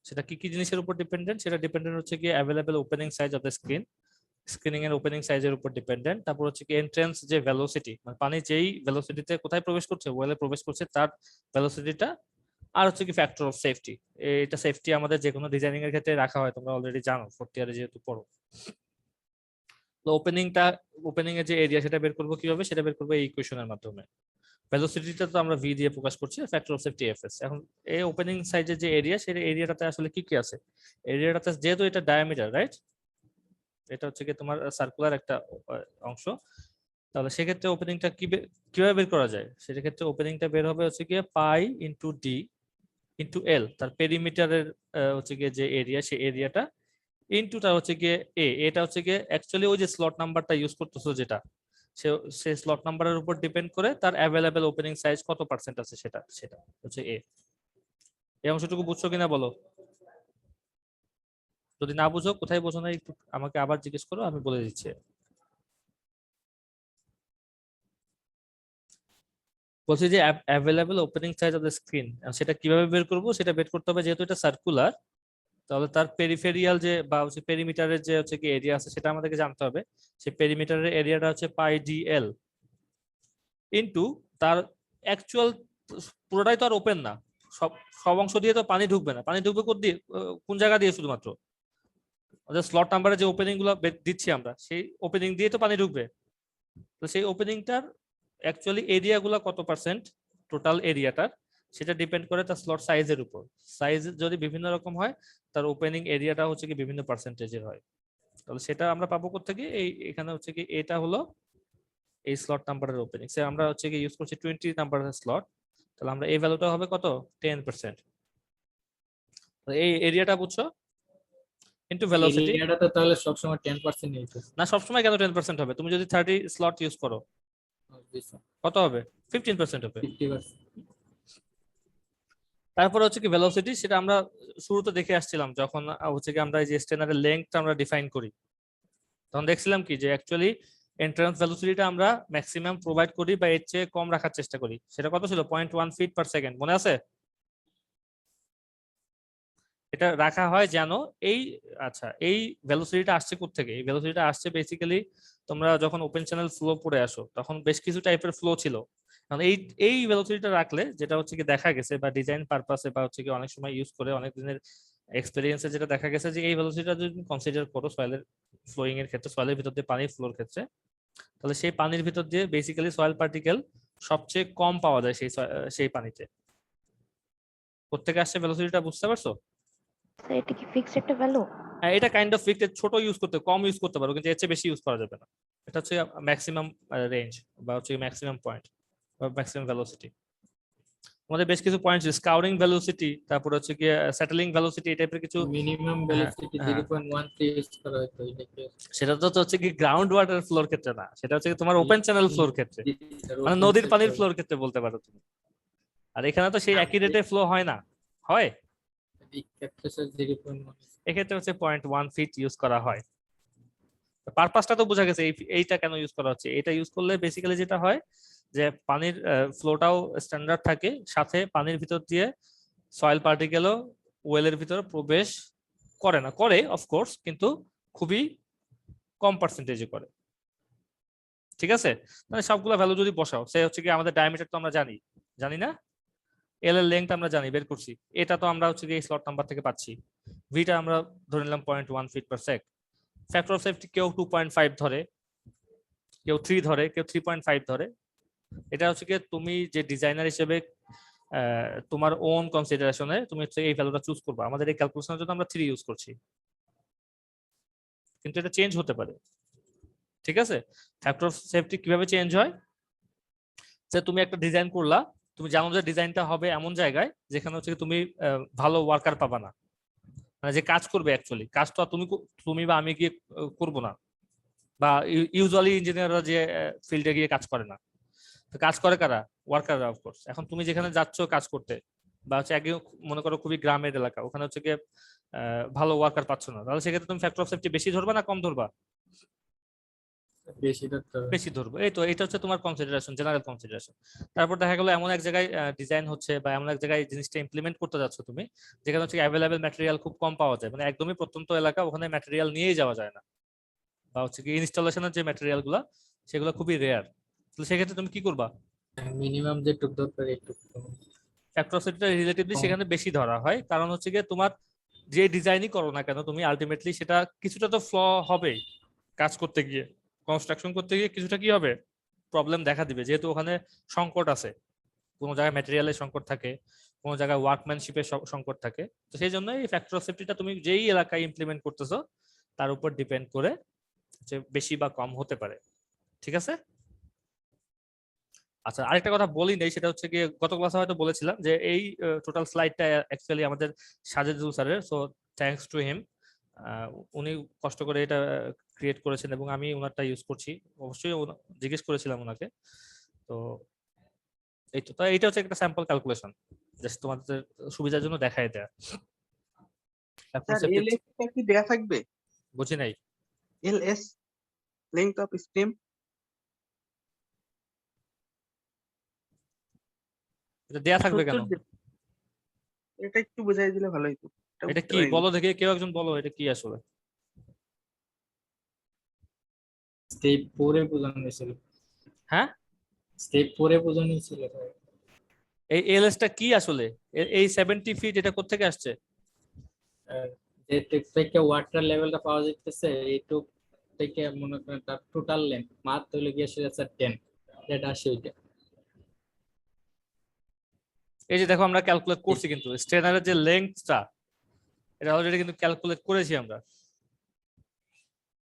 সেটা কি কি জিনিসের উপর ডিপেন্ডেন্ট? সেটা ডিপেন্ডেন্ট হচ্ছে কি available opening size of the screen, screening এর ওপেনিং সাইজের উপর ডিপেন্ডেন্ট। তারপর হচ্ছে কি এন্ট্রান্স যে ভেলোসিটি, মানে পানি যেই ভেলোসিটিতে কোথায় প্রবেশ করছে, ওয়েলে প্রবেশ করছে তার ভেলোসিটিটা। আর হচ্ছে কি ফ্যাক্টর অফ সেফটি, এটা সেফটি আমাদের যে কোনো ডিজাইনিং এর ক্ষেত্রে রাখা হয়, তোমরা অলরেডি জানো ফোর্থ ইয়ারে যেহেতু পড়ো। তো ওপেনিং এর যে এরিয়া সেটা বের করবো কিভাবে? সেটা বের করবো এই ইকুয়েশনের মাধ্যমে। ভেলোসিটিটা তো আমরা ভি দিয়ে প্রকাশ করছি, ফ্যাক্টর অফ সেফটি এফএস। এখন এই ওপেনিং সাইজের যে এরিয়া, সেই এরিয়াটাতে আসলে কি কি আছে? এরিয়াটাতে যেহেতু এটা ডায়ামিটার, রাইট? এটা হচ্ছে কি তোমার সার্কুলার একটা অংশ। তাহলে সেক্ষেত্রে ওপেনিংটা কিভাবে বের করা যায়? সেটা ক্ষেত্রে ওপেনিংটা বের হবে হচ্ছে গিয়ে pi into D into L, তার পেরিমিটারের হচ্ছে গিয়ে যে এরিয়া, সেই এরিয়াটা ইন্টুটা হচ্ছে গিয়ে এটা হচ্ছে গিয়ে অ্যাকচুয়ালি ওই যে স্লট নাম্বারটা ইউজ করতেছো যেটা, সে স্লট নাম্বারের উপর ডিপেন্ড করে তার অ্যাভেলেবেল ওপেনিং সাইজ কত পার্সেন্ট আছে সেটা সেটা হচ্ছে এই অংশটুকু বুঝছো কিনা বলো? যদি না বুঝো, কোথায় বোঝো না একটু আমাকে আবার জিজ্ঞেস করো, আমি বলে দিচ্ছি। বলছি যে available opening size of the screen, সেটা কিভাবে বের করবো? সেটা বের করতে হবে যেহেতু এটা সার্কুলার, তাহলে তার পেরিফেরিয়াল যে বা হচ্ছে পেরিমিটারের যে হচ্ছে কি এরিয়া আছে সেটা আমাদেরকে জানতে হবে। সেই পেরিমিটারের এরিয়াটা হচ্ছে পাই ডি এল। ইনটু তার অ্যাকচুয়াল, পুরোটাই তো আর ওপেন না, সব সব অংশ দিয়ে তো পানি ঢুকবে না, পানি ঢুকবে কোন জায়গা দিয়ে, শুধুমাত্র স্লট নাম্বারে যে ওপেনিং গুলো দিচ্ছি আমরা, সেই ওপেনিং দিয়ে তো পানি ঢুকবে। তো সেই ওপেনিংটার অ্যাকচুয়ালি এরিয়া গুলা কত পার্সেন্ট টোটাল এরিয়াটার, সেটা ডিপেন্ড করে তার স্লট সাইজের উপর। সাইজ যদি বিভিন্ন রকম হয়, তার ওপেনিং এরিয়াটা হচ্ছে কি বিভিন্ন পার্সেন্টেজের হয়। তাহলে সেটা আমরা পাবো কোত্থেকে, এখানে হচ্ছে কি এটা হলো এই স্লট নাম্বারের ওপেনিং, সে আমরা হচ্ছে কি ইউজ করছি 20 নাম্বারের স্লট, তাহলে আমরা এই ভ্যালুটা হবে কত 10%। এই এরিয়াটা বুঝছো, ইনটু ভেলোসিটি। এরিয়াটা তো তাহলে সবসময় 10% নিতেছে। না, সবসময় কেন 10% হবে, তুমি যদি 30 স্লট ইউজ করো কত হবে, 15% হবে। 50%। তারপরে হচ্ছে কি ভেলোসিটি, সেটা আমরা শুরুতে দেখে আসছিলাম যখন হচ্ছে কি আমরা এই যে স্টেনারের লেংথটা আমরা ডিফাইন করি, তখন দেখছিলাম কি যে অ্যাকচুয়ালি এন্ট্রান্স ভেলোসিটিটা আমরা ম্যাক্সিমাম প্রোভাইড করি বা এর চেয়ে কম রাখার চেষ্টা করি। সেটা কত ছিল, 0.1 ফিট পার সেকেন্ড, মনে আছে? এটা রাখা হয় যেন এই, আচ্ছা এই ভেলোসিটিটা আসছে কোত্থেকে, এই ভেলোসিটিটা আসছে বেসিক্যালি তোমরা যখন ওপেন চ্যানেল ফ্লো পড়ে আসো, তখন বেশ কিছু টাইপের ফ্লো ছিল। কারণ এই ভেলোসিটিটা রাখলে যেটা হচ্ছে কি দেখা গেছে বা ডিজাইন পারপাসে বা হচ্ছে কি অনেক সময় ইউজ করে অনেক দিনের এক্সপেরিয়েন্সে যেটা দেখা গেছে যে এই ভেলোসিটিটা যদি কনসিডার করো সয়েলের ফ্লোয়িং এর ক্ষেত্রে, সয়েলের ভিতর দিয়ে পানির ফ্লোর ক্ষেত্রে, তাহলে সেই পানির ভিতর দিয়ে বেসিক্যালি সয়েল পার্টিকেল সবচেয়ে কম পাওয়া যায় সেই পানিতে। কোত্থেকে আসছে ভেলোসিটিটা বুঝতে পারছো? স্যার এটা কি ফিক্সড একটা ভ্যালু? হ্যাঁ, এটা কাইন্ড অফ ফিক্সড, ছোট ইউজ করতে, কম ইউজ করতে পারো, কিন্তু এর চেয়ে বেশি ইউজ করা যাবে না। এটা হচ্ছে ম্যাক্সিমাম রেঞ্জ বা হচ্ছে ম্যাক্সিমাম পয়েন্ট বা ম্যাক্সিমাম ভেলোসিটি। আমাদের বেশ কিছু পয়েন্ট, স্কাউরিং ভেলোসিটি, তারপর হচ্ছে কি সেটেলিং ভেলোসিটি, এই টাইপের কিছু। মিনিমাম ভেলোসিটি 0.13 ইউজ করা হয়তো এটাকে। সেটা তো হচ্ছে কি গ্রাউন্ড ওয়াটার ফ্লোর ক্ষেত্রে না, সেটা হচ্ছে কি তোমার ওপেন চ্যানেল ফ্লোর ক্ষেত্রে, মানে নদীর পানির ফ্লোর ক্ষেত্রে বলতে পারো তুমি। আর এখানে তো সেই একই রেটে ফ্লো হয় না, হয় এই ক্ষেত্রে স্যার 0.1। এক্ষেত্রে হচ্ছে 0.1 ফিট ইউজ করা হয়। পারপাসটা তো বোঝা গেছে, এইটা কেন ইউজ করা হচ্ছে। এটা ইউজ করলে বেসিক্যালি যেটা হয় যে পানির ফ্লোটাও স্ট্যান্ডার্ড থাকে, সাথে পানির ভিতর দিয়ে সয়েল পার্টিকেলও ওয়েলের ভিতরে প্রবেশ করে না, করে অফকোর্স, কিন্তু খুবই কম পার্সেন্টেজে করে। ঠিক আছে, মানে সবগুলো ভ্যালু যদি বসাও, সে হচ্ছে কি আমাদের ডায়ামিটার তো আমরা জানি না, এল এর লেংথ আমরা জানি, বের করছি, এটা তো আমরা হচ্ছে কি এই স্লট নাম্বার থেকে পাচ্ছি। ভিটা আমরা ধরে নিলাম 0.1 feet per sec. Factor of safety কেউ 2.5 ধরে, কেউ 3 ধরে, কেউ 3.5 ধরে। এটা হচ্ছে কি তুমি যে ডিজাইনার হিসেবে তোমার ওন কনসিডারেশনে তুমি হচ্ছে এই ভ্যালুটা চুজ করবে। আমাদের এই ক্যালকুলেশনের জন্য আমরা 3 ইউজ করছি, কিন্তু এটা চেঞ্জ হতে পারে। ঠিক আছে, ফ্যাক্টর অফ সেফটি কিভাবে চেঞ্জ হয়, যে তুমি একটা ডিজাইন করলা, তুমি জানো যে ডিজাইনটা হবে এমন জায়গায় যেখানে হচ্ছে তুমি ভালো ওয়ার্কার পাবা না, মানে যে কাজ করবে অ্যাকচুয়ালি কাজটা তুমি বা আমি গিয়ে করবো না, বা ইউজুয়ালি ইঞ্জিনিয়াররা যে ফিল্ডে গিয়ে কাজ করে না, তো কাজ করে কারা, ওয়ার্কাররা অফকোর্স। এখন তুমি যেখানে যাচ্ছ কাজ করতে, বা হচ্ছে একই মনে করো খুবই গ্রামের এলাকা, ওখানে হচ্ছে গিয়ে ভালো ওয়ার্কার পাচ্ছ না, তাহলে সেক্ষেত্রে তুমি ফ্যাক্টর অফ সেফটি বেশি ধরবা না কম ধরবা? বেশি ধরতে হবে। বেশি ধরবো। এই তো, এটা হচ্ছে তোমার কনসিডারেশন, জেনারেল কনসিডারেশন। তারপর দেখা গেলো এমন এক জায়গায় ডিজাইন হচ্ছে বা এমন এক জায়গায় জিনিসটা ইমপ্লিমেন্ট করতে যাচ্ছ তুমি, যেখানে হচ্ছে অ্যাভেলেবেল ম্যাটেরিয়াল খুব কম পাওয়া যায়, মানে একদমই প্রত্যন্ত এলাকা, ওখানে ম্যাটেরিয়াল নিয়েই যাওয়া যায় না, বা হচ্ছে কি ইনস্টলেশনের যে ম্যাটেরিয়াল গুলা সেগুলো খুবই রেয়ার, তাহলে সেক্ষেত্রে তুমি কি করবা, মিনিমাম যেটুকু দরকার একটু ফ্যাক্টর অফ সেফটিটা রিলেটিভলি সেখানে বেশি ধরা হয়। কারণ হচ্ছে গিয়ে তোমার যে ডিজাইনই করো না কেন, তুমি আলটিমেটলি সেটা কিছুটা তো ফ্ল হবেই, কাজ করতে গিয়ে কনস্ট্রাকশন করতে গিয়ে কিছুটা কি হবে, প্রবলেম দেখা দিবে, যেহেতু ওখানে সংকট আছে, কোনো জায়গায় ম্যাটেরিয়ালের সংকট থাকে, কোনো জায়গায় ওয়ার্কম্যানশিপের সংকট থাকে। তো সেই জন্য এই ফ্যাক্টর অফ সেফটিটা তুমি যেই এলাকায় ইমপ্লিমেন্ট করতেছো তার উপর ডিপেন্ড করে যে বেশি বা কম হতে পারে। ঠিক আছে, আচ্ছা আরেকটা কথা বলি নেই, সেটা হচ্ছে গিয়ে গত ক্লাসে হয়তো বলেছিলাম যে এই টোটাল স্লাইডটা অ্যাকচুয়ালি আমাদের সাজেদুল স্যারের, সো থ্যাঙ্কস টু হিম। উনি কষ্ট করে এটা ক্রিয়েট করেছেন এবং আমি ওনারটা ইউজ করছি। অবশ্যই জিজ্ঞেস করেছিলাম ওনাকে। তো এই তো, এইটা হচ্ছে একটা স্যাম্পল ক্যালকুলেশন, জাস্ট তোমাদের সুবিধার জন্য দেখাই দেয়া। স্যার এলএস টা কি দেয়া থাকবে? বুঝি নাই। এলএস লেংথ অফ স্টেম এটা দেয়া থাকবে কেন? এটা একটু বুঝাই দিলে ভালো হতো। এটা কি বলো দেখি, কেউ একজন বলো এটা কি আসলে। স্টেপ 4 এ বোঝানো হয়েছিল। হ্যাঁ স্টেপ 4 এ বোঝানো ছিল ভাই। এই এলএস টা কি আসলে? এই 70 ফিট এটা কোত্থেকে আসছে? যে টিপ থেকে ওয়াটার লেভেলটা পাওয়া যাচ্ছে এইটুক থেকে মনে করেন তার টোটাল লেন্থ মাত্র হলো গিয়ে সেটা 10, এটা আসে ওইটা। এই যে দেখো আমরা ক্যালকুলেট করছি কিন্তু স্ট্রেনারের যে লেন্থটা এটা অলরেডি কিন্তু ক্যালকুলেট করেছি আমরা,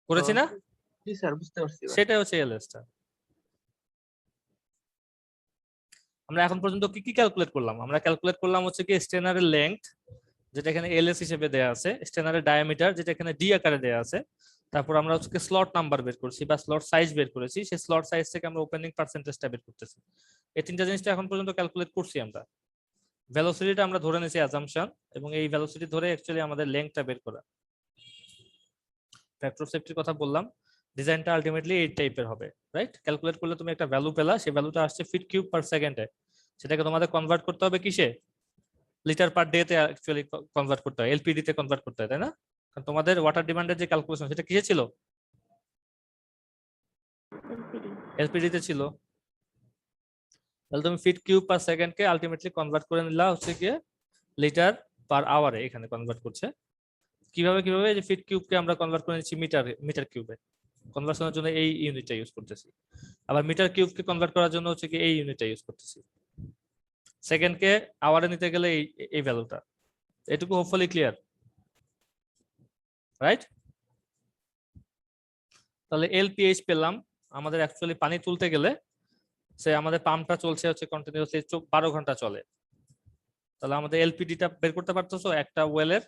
করেছি না? জি স্যার, বুঝতে পারছি ভাই। সেটাই হচ্ছে এলএস টা। আমরা এখন পর্যন্ত কি কি ক্যালকুলেট করলাম? আমরা ক্যালকুলেট করলাম হচ্ছে কি স্ট্রেনারের লেংথ যেটা এখানে এলএস হিসেবে দেয়া আছে, স্ট্রেনারের ডায়ামিটার যেটা এখানে ডি আকারে দেয়া আছে, তারপর আমরা হচ্ছে স্লট নাম্বার বের করছি বা স্লট সাইজ বের করেছি, সেই স্লট সাইজ থেকে আমরা ওপেনিং পার্সেন্টেজটা বের করতেছি। এই তিনটা জিনিসটা এখন পর্যন্ত ক্যালকুলেট করছি আমরা। ভেলোসিটিটা আমরা ধরে নিয়েছি অ্যাজাম্পশন, এবং এই ভেলোসিটি ধরে অ্যাকচুয়ালি আমাদের লেংথটা বের করা। ফ্যাক্টর অফ সেফটির কথা বললাম, ডিজাইনটা আলটিমেটলি এই টাইপের হবে, রাইট? ক্যালকুলেট করলে তুমি একটা ভ্যালু পেলা, সেই ভ্যালুটা আসছে ফিট কিউব পার সেকেন্ডে, সেটাকে তোমাদের কনভার্ট করতে হবে কিসে? লিটার পার ডে তে অ্যাকচুয়ালি কনভার্ট করতে হয়, এলপিডি তে কনভার্ট করতে হয়, তাই না? কারণ তোমাদের ওয়াটার ডিমান্ডের যে ক্যালকুলেশন সেটা কিসে ছিল? এলপিডি। এলপিডি তে ছিল। তাহলে তুমি ফিট কিউব পার সেকেন্ডকে আলটিমেটলি কনভার্ট করে নিলা হচ্ছে গিয়ে লিটার পার আওয়ারে, এখানে কনভার্ট করছে। কিভাবে কিভাবে? যে ফিট কিউবকে আমরা কনভার্ট করে নিচ্ছি মিটার কিউবে, কনভার্সনের জন্য এই ইউনিটটা ইউজ করতেছি। আবার মিটার কিউবকে কনভার্ট করার জন্য হচ্ছে কি এই ইউনিটটা ইউজ করতেছি। সেকেন্ডকে আওয়ারে নিতে গেলে এই ভ্যালুটা। এটুকু হোপফুলি ক্লিয়ার, রাইট? তাহলে এলপিএইচ পেলাম। আমাদের অ্যাকচুয়ালি পানি তুলতে গেলে সে আমাদের পাম্পটা চলছে হচ্ছে কন্টিনিউয়াসলি 12 ঘন্টা চলে। তাহলে আমাদের এলপিডিটা বের করতে পারতেছো একটা ওয়েলের।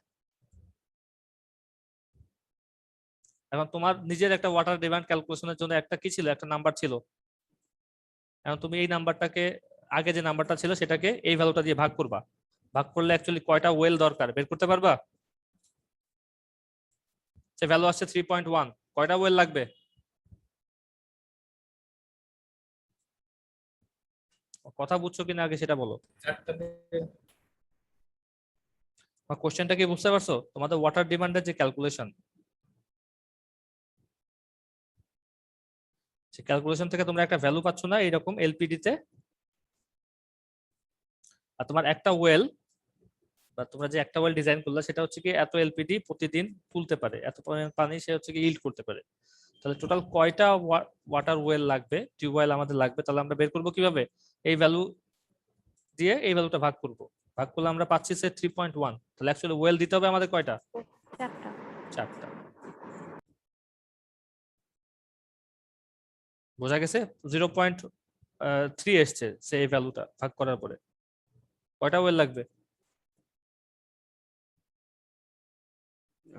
এখন তোমার নিজের একটা ওয়াটার ডিমান্ড ক্যালকুলেশনের জন্য একটা কি ছিল, একটা নাম্বার ছিল। এখন তুমি এই নাম্বারটাকে, আগে যে নাম্বারটা ছিল সেটাকে এই ভ্যালুটা দিয়ে ভাগ করবা। ভাগ করলে অ্যাকচুয়ালি কয়টা ওয়েল দরকার বের করতে পারবা। সে ভ্যালু আসছে 3.1, কয়টা ওয়েল লাগবে? কথা বুঝছো কিনা আগে সেটা বলো। কোশ্চেনটা কি বুঝতে পারছো? তোমাদের ওয়াটার ডিমান্ডের যে ক্যালকুলেশন, সেই ক্যালকুলেশন থেকে তোমরা একটা ভ্যালু পাচ্ছ না এরকম এলপিডি তে, আর তোমার একটা ওয়েল বা তোমরা যে একটা ওয়েল ডিজাইন করলে সেটা হচ্ছে কি এত এলপিডি প্রতিদিন তুলতে পারে, এত পরিমাণ পানি সে হচ্ছে কি ইল্ড করতে পারে। তাহলে টোটাল কয়টা ওয়াটার ওয়েল লাগবে, টিউবওয়েল আমাদের লাগবে, তাহলে আমরা বের করবো কিভাবে? এই ভ্যালু দিয়ে এই ভ্যালুটা ভাগ করব, ভাগ করলে আমরা পাচ্ছি সে 3.1। তাহলে অ্যাকচুয়ালি ওয়েল দিতে হবে আমাদের কয়টা? 4টা। 4টা। বোঝা গেছে? 0.3 এসছে সেই ভ্যালুটা ভাগ করার পরে। কয়টা ওয়েল লাগবে?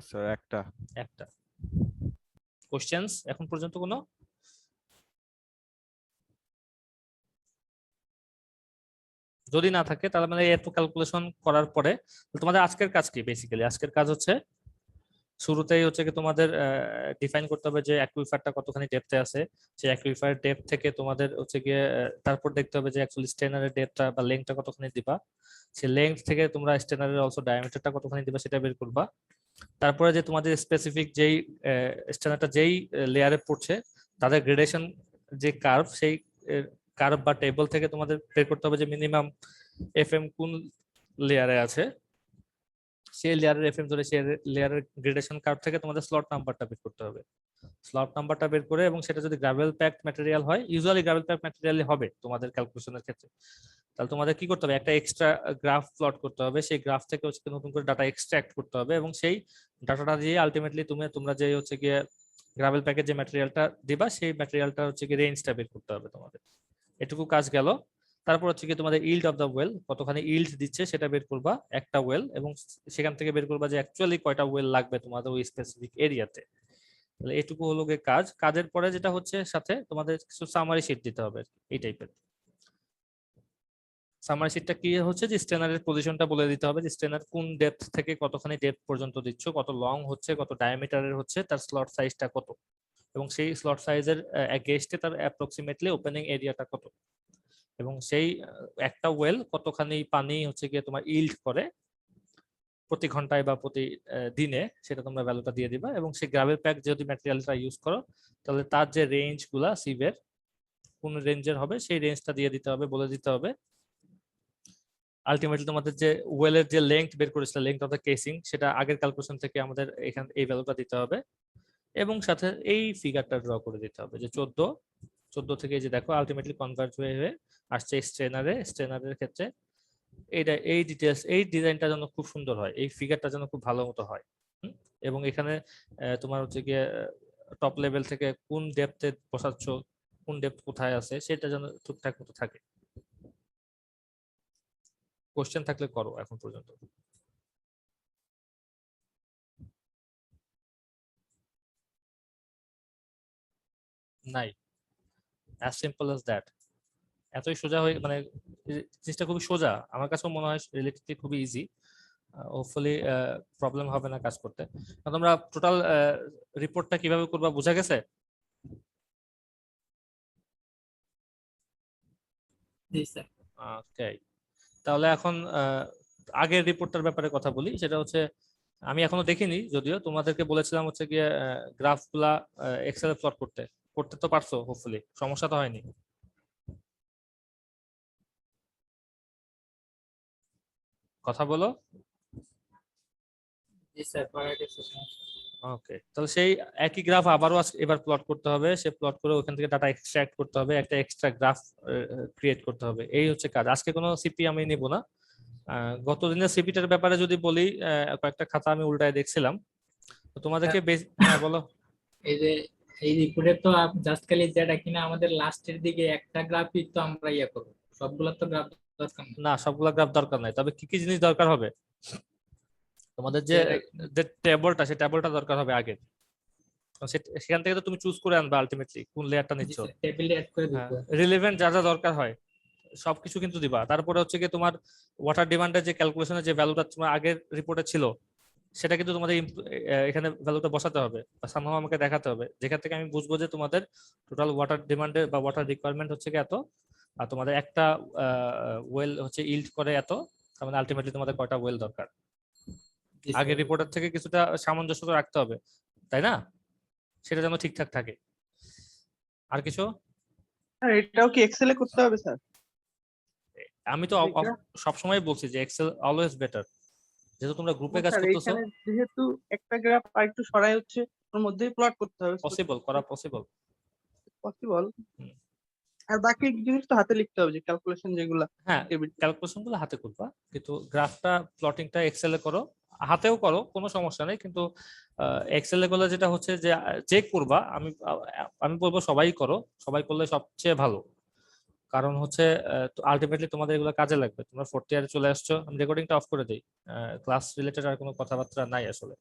স্যার একটা। একটা। কোশ্চেনস এখন পর্যন্ত কোনো? যদি না থাকে তাহলে মানে এত ক্যালকুলেশন করার পরে তোমাদের আজকের কাজ কি? বেসিক্যালি আজকের কাজ হচ্ছে শুরুতেই হচ্ছে কি তোমাদের ডিফাইন করতে হবে যে অ্যাকুইফারটা কতখানি ডেপথে আছে। সেই অ্যাকুইফার ডেপথ থেকে তোমাদের হচ্ছে গিয়ে তারপর দেখতে হবে যে অ্যাকচুয়ালি স্টেনারের ডেপথটা বা লেংথটা কতখানি দিবা। সেই লেংথ থেকে তোমরা স্টেনারের অলসো ডায়ামিটারটা কতখানি দিবা সেটা বের করবা। তারপরে যে তোমাদের স্পেসিফিক যেই স্টেনারটা যেই লেয়ারে পড়ছে তাদের গ্রেডেশন যে কার্ভ, সেই কার্ভ বা টেবল থেকে তোমাদের বের করতে হবে যে মিনিমাম এফএম কোন লেয়ারে আছে, সেই লেয়ারের এফএম ধরে সেই লেয়ারের গ্রেডেশন কার্ভ থেকে তোমাদের স্লট নাম্বারটা বের করতে হবে। স্লট নাম্বারটা বের করে, এবং সেটা যদি গ্রাভেল প্যাকড ম্যাটেরিয়াল হয়, ইউজুয়ালি গ্রাভেল প্যাকড ম্যাটেরিয়ালই হবে তোমাদের ক্যালকুলেশনের ক্ষেত্রে, তাহলে তোমাদের কি করতে হবে? একটা এক্সট্রা গ্রাফ প্লট করতে হবে। সেই গ্রাফ থেকে হচ্ছে নতুন করে ডাটা এক্সট্রাক্ট করতে হবে, এবং সেই ডাটাটা দিয়ে আলটিমেটলি তোমরা যে হচ্ছে গিয়ে গ্রাভেল প্যাকের যে ম্যাটেরিয়ালটা দিবা সেই ম্যাটেরিয়ালটা হচ্ছে গিয়ে রেঞ্জটা বের করতে হবে তোমাদের। এটুকু কাজ গেল। তারপর হচ্ছে কি তোমাদের ইল্ড অফ দ্য ওয়েল, কতখানি ইল্ড দিচ্ছে সেটা বের করবা একটা ওয়েল, এবং সেখান থেকে বের করবা যে অ্যাকচুয়ালি কয়টা ওয়েল লাগবে তোমাদের ওই স্পেসিফিক এরিয়াতে। তাহলে এটুকু হলো গিয়ে কাজ। কাজের পরে যেটা হচ্ছে সাথে তোমাদের কিছু সামারি শিট দিতে হবে এই টাইপের। সামারি শিটটা কি হচ্ছে যে স্টেনারের পজিশনটা বলে দিতে হবে, যে স্টেনার কোন ডেপথ থেকে কতখানি ডেপথ পর্যন্ত দিচ্ছ, কত লং হচ্ছে, কত ডায়ামিটারের হচ্ছে, তার স্লট সাইজটা কত, এবং সেই স্লট সাইজের এগেইনস্টে তার অ্যাপ্রক্সিমেটলি ওপেনিং এরিয়াটা কত, এবং সেই একটা ওয়েল কতখানি পানি হচ্ছে গিয়ে তোমার ইল্ড করে প্রতি ঘন্টায় বা প্রতি দিনে, সেটা তোমরা ভ্যালুটা দিয়ে দিবা। এবং সেই গ্রাভেল প্যাক যদি ম্যাটেরিয়ালটা ইউজ করো তাহলে তার যে রেঞ্জ গুলা সিভের কোন রেঞ্জের হবে সেই রেঞ্জটা দিয়ে দিতে হবে, বলে দিতে হবে। আলটিমেটলি তোমাদের যে ওয়েলের যে লেংথ বের করেছিল, লেংথ অফ দ্য কেসিং, সেটা আগের ক্যালকুলেশন থেকে আমাদের এখানে এই ভ্যালুটা দিতে হবে, এবং সাথে এই ফিগারটা ড্র করে দিতে হবে যে 14 থেকে যে দেখো আলটিমেটলি কনভার্ট হয়ে হয়ে আসছে স্ট্রেনারের ক্ষেত্রে। এইটা এই ডিটেলস, এই ডিজাইনটা যেন খুব সুন্দর হয়, এই ফিগারটা যেন খুব ভালো মতো হয়। এবং এখানে তোমার হচ্ছে গিয়ে টপ লেভেল থেকে কোন ডেপথে বসাচ্ছ, কোন ডেপথ কোথায় আছে, সেটা যেন ঠিকঠাক মতো থাকে। কোশ্চেন থাকলে করো এখন পর্যন্ত। নাই, অ্যাজ সিম্পল অ্যাজ দ্যাট। এতই সোজা হয়ে মানে জিনিসটা খুবই সোজা, আমার কাছেও মনে হয় রিলেটিভলি খুবই ইজি। হোপফুলি প্রবলেম হবে না কাজ করতে। তোমরা টোটাল রিপোর্টটা কিভাবে করবা বোঝা গেছে? জি স্যার। ওকে, তাহলে এখন আগের রিপোর্টটার ব্যাপারে কথা বলি। সেটা হচ্ছে আমি এখনো দেখিনি, যদিও তোমাদেরকে বলেছিলাম হচ্ছে গিয়ে গ্রাফগুলা এক্সেলে প্লট করতে করতে তো পারছো, হোপফুলি সমস্যা তো হয়নি। কথা বলো। জি স্যার, করা গেছে স্যার। ওকে, তাহলে সেই একই গ্রাফ আবারও এবার প্লট করতে হবে। সে প্লট করে ওখান থেকে ডাটা এক্সট্রাক্ট করতে হবে, একটা এক্সট্রা গ্রাফ ক্রিয়েট করতে হবে। এই হচ্ছে কাজ। আজকে কোনো সিপি আমি নিব না। গত দিনের সিপিটার ব্যাপারে যদি বলি, কয়েকটা খাতা আমি উল্টায় দেখছিলাম, তো তোমাদেরকে হ্যাঁ বলো। এই যে এই রিপোর্টে তো জাস্ট খালি যেটা কিনা আমাদের লাস্টের দিকে একটা গ্রাফই তো আমরা ইয়ে করবো, সবগুলো তো গ্রাফ দরকার নেই। না, সবগুলা গ্রাফ দরকার নাই, তবে কি কি জিনিস দরকার হবে তোমাদের, যে যে টেবলটা, সেই টেবলটা দরকার হবে আগে। সেখান থেকে তো তুমি চুজ করে আনবে আলটিমেটলি কোন লেয়ারটা নিচ্ছ। টেবিলে অ্যাড করে হ্যাঁ, দিতে। রিলেভেন্ট যা যা দরকার হয় সবকিছু কিন্তু দিবা। তারপরে হচ্ছে কি তোমার ওয়াটার ডিমান্ডের যে ক্যালকুলেশনের যে ভ্যালুটা তোমার আগের রিপোর্টে ছিল, সেটা কিন্তু তোমাদের এখানে ভ্যালুটা বসাতে হবে বা সামহাও আমাকে দেখাতে হবে, যেখান থেকে আমি বুঝবো যে তোমাদের টোটাল ওয়াটার ডিমান্ডের বা ওয়াটার রিকোয়ারমেন্ট হচ্ছে কি এত, আর তোমাদের একটা ওয়েল হচ্ছে ইল্ড করে এত, তার মানে আলটিমেটলি তোমাদের কয়টা ওয়েল দরকার। জি স্যার। আগের রিপোর্টের থেকে কিছুটা সামঞ্জস্য তো রাখতে হবে, তাই না? সেটা যেন ঠিকঠাক থাকে। আর কিছু? স্যার এটাও কি এক্সেলে করতে হবে স্যার? আমি তো এটা? সবসময় বলছি যে এক্সেল অলওয়েজ বেটার, যেহেতু তোমরা গ্রুপে কাজ স্যার করতেছো। এখানে যেহেতু একটা গ্রাফ আর একটু সরাই হচ্ছে, ওর মধ্যেই প্লট করতে হবে। পসিবল করা পসিবল। পসিবল। আর বাকি জিনিস তো হাতে লিখতে হবে, যে ক্যালকুলেশন যেগুলা হ্যাঁ, টেবিল। ক্যালকুলেশন গুলো হাতে করবা, কিন্তু গ্রাফটা প্লটিংটা এক্সেলে করো, হাতেও করো, কোনো সমস্যা নেই। কিন্তু এক্সেলে করলে যেটা হচ্ছে যে চেক করবা, আমি বলবো সবাই করো, সবাই করলে সবচেয়ে ভালো। কারণ হচ্ছে আলটিমেটলি তোমাদের এগুলো কাজে লাগবে। তোমরা 4th ইয়ারে চলে আসছো, আমি রেকর্ডিংটা অফ করে দিই, ক্লাস রিলেটেড আর কোনো কথাবার্তা নাই আসলে।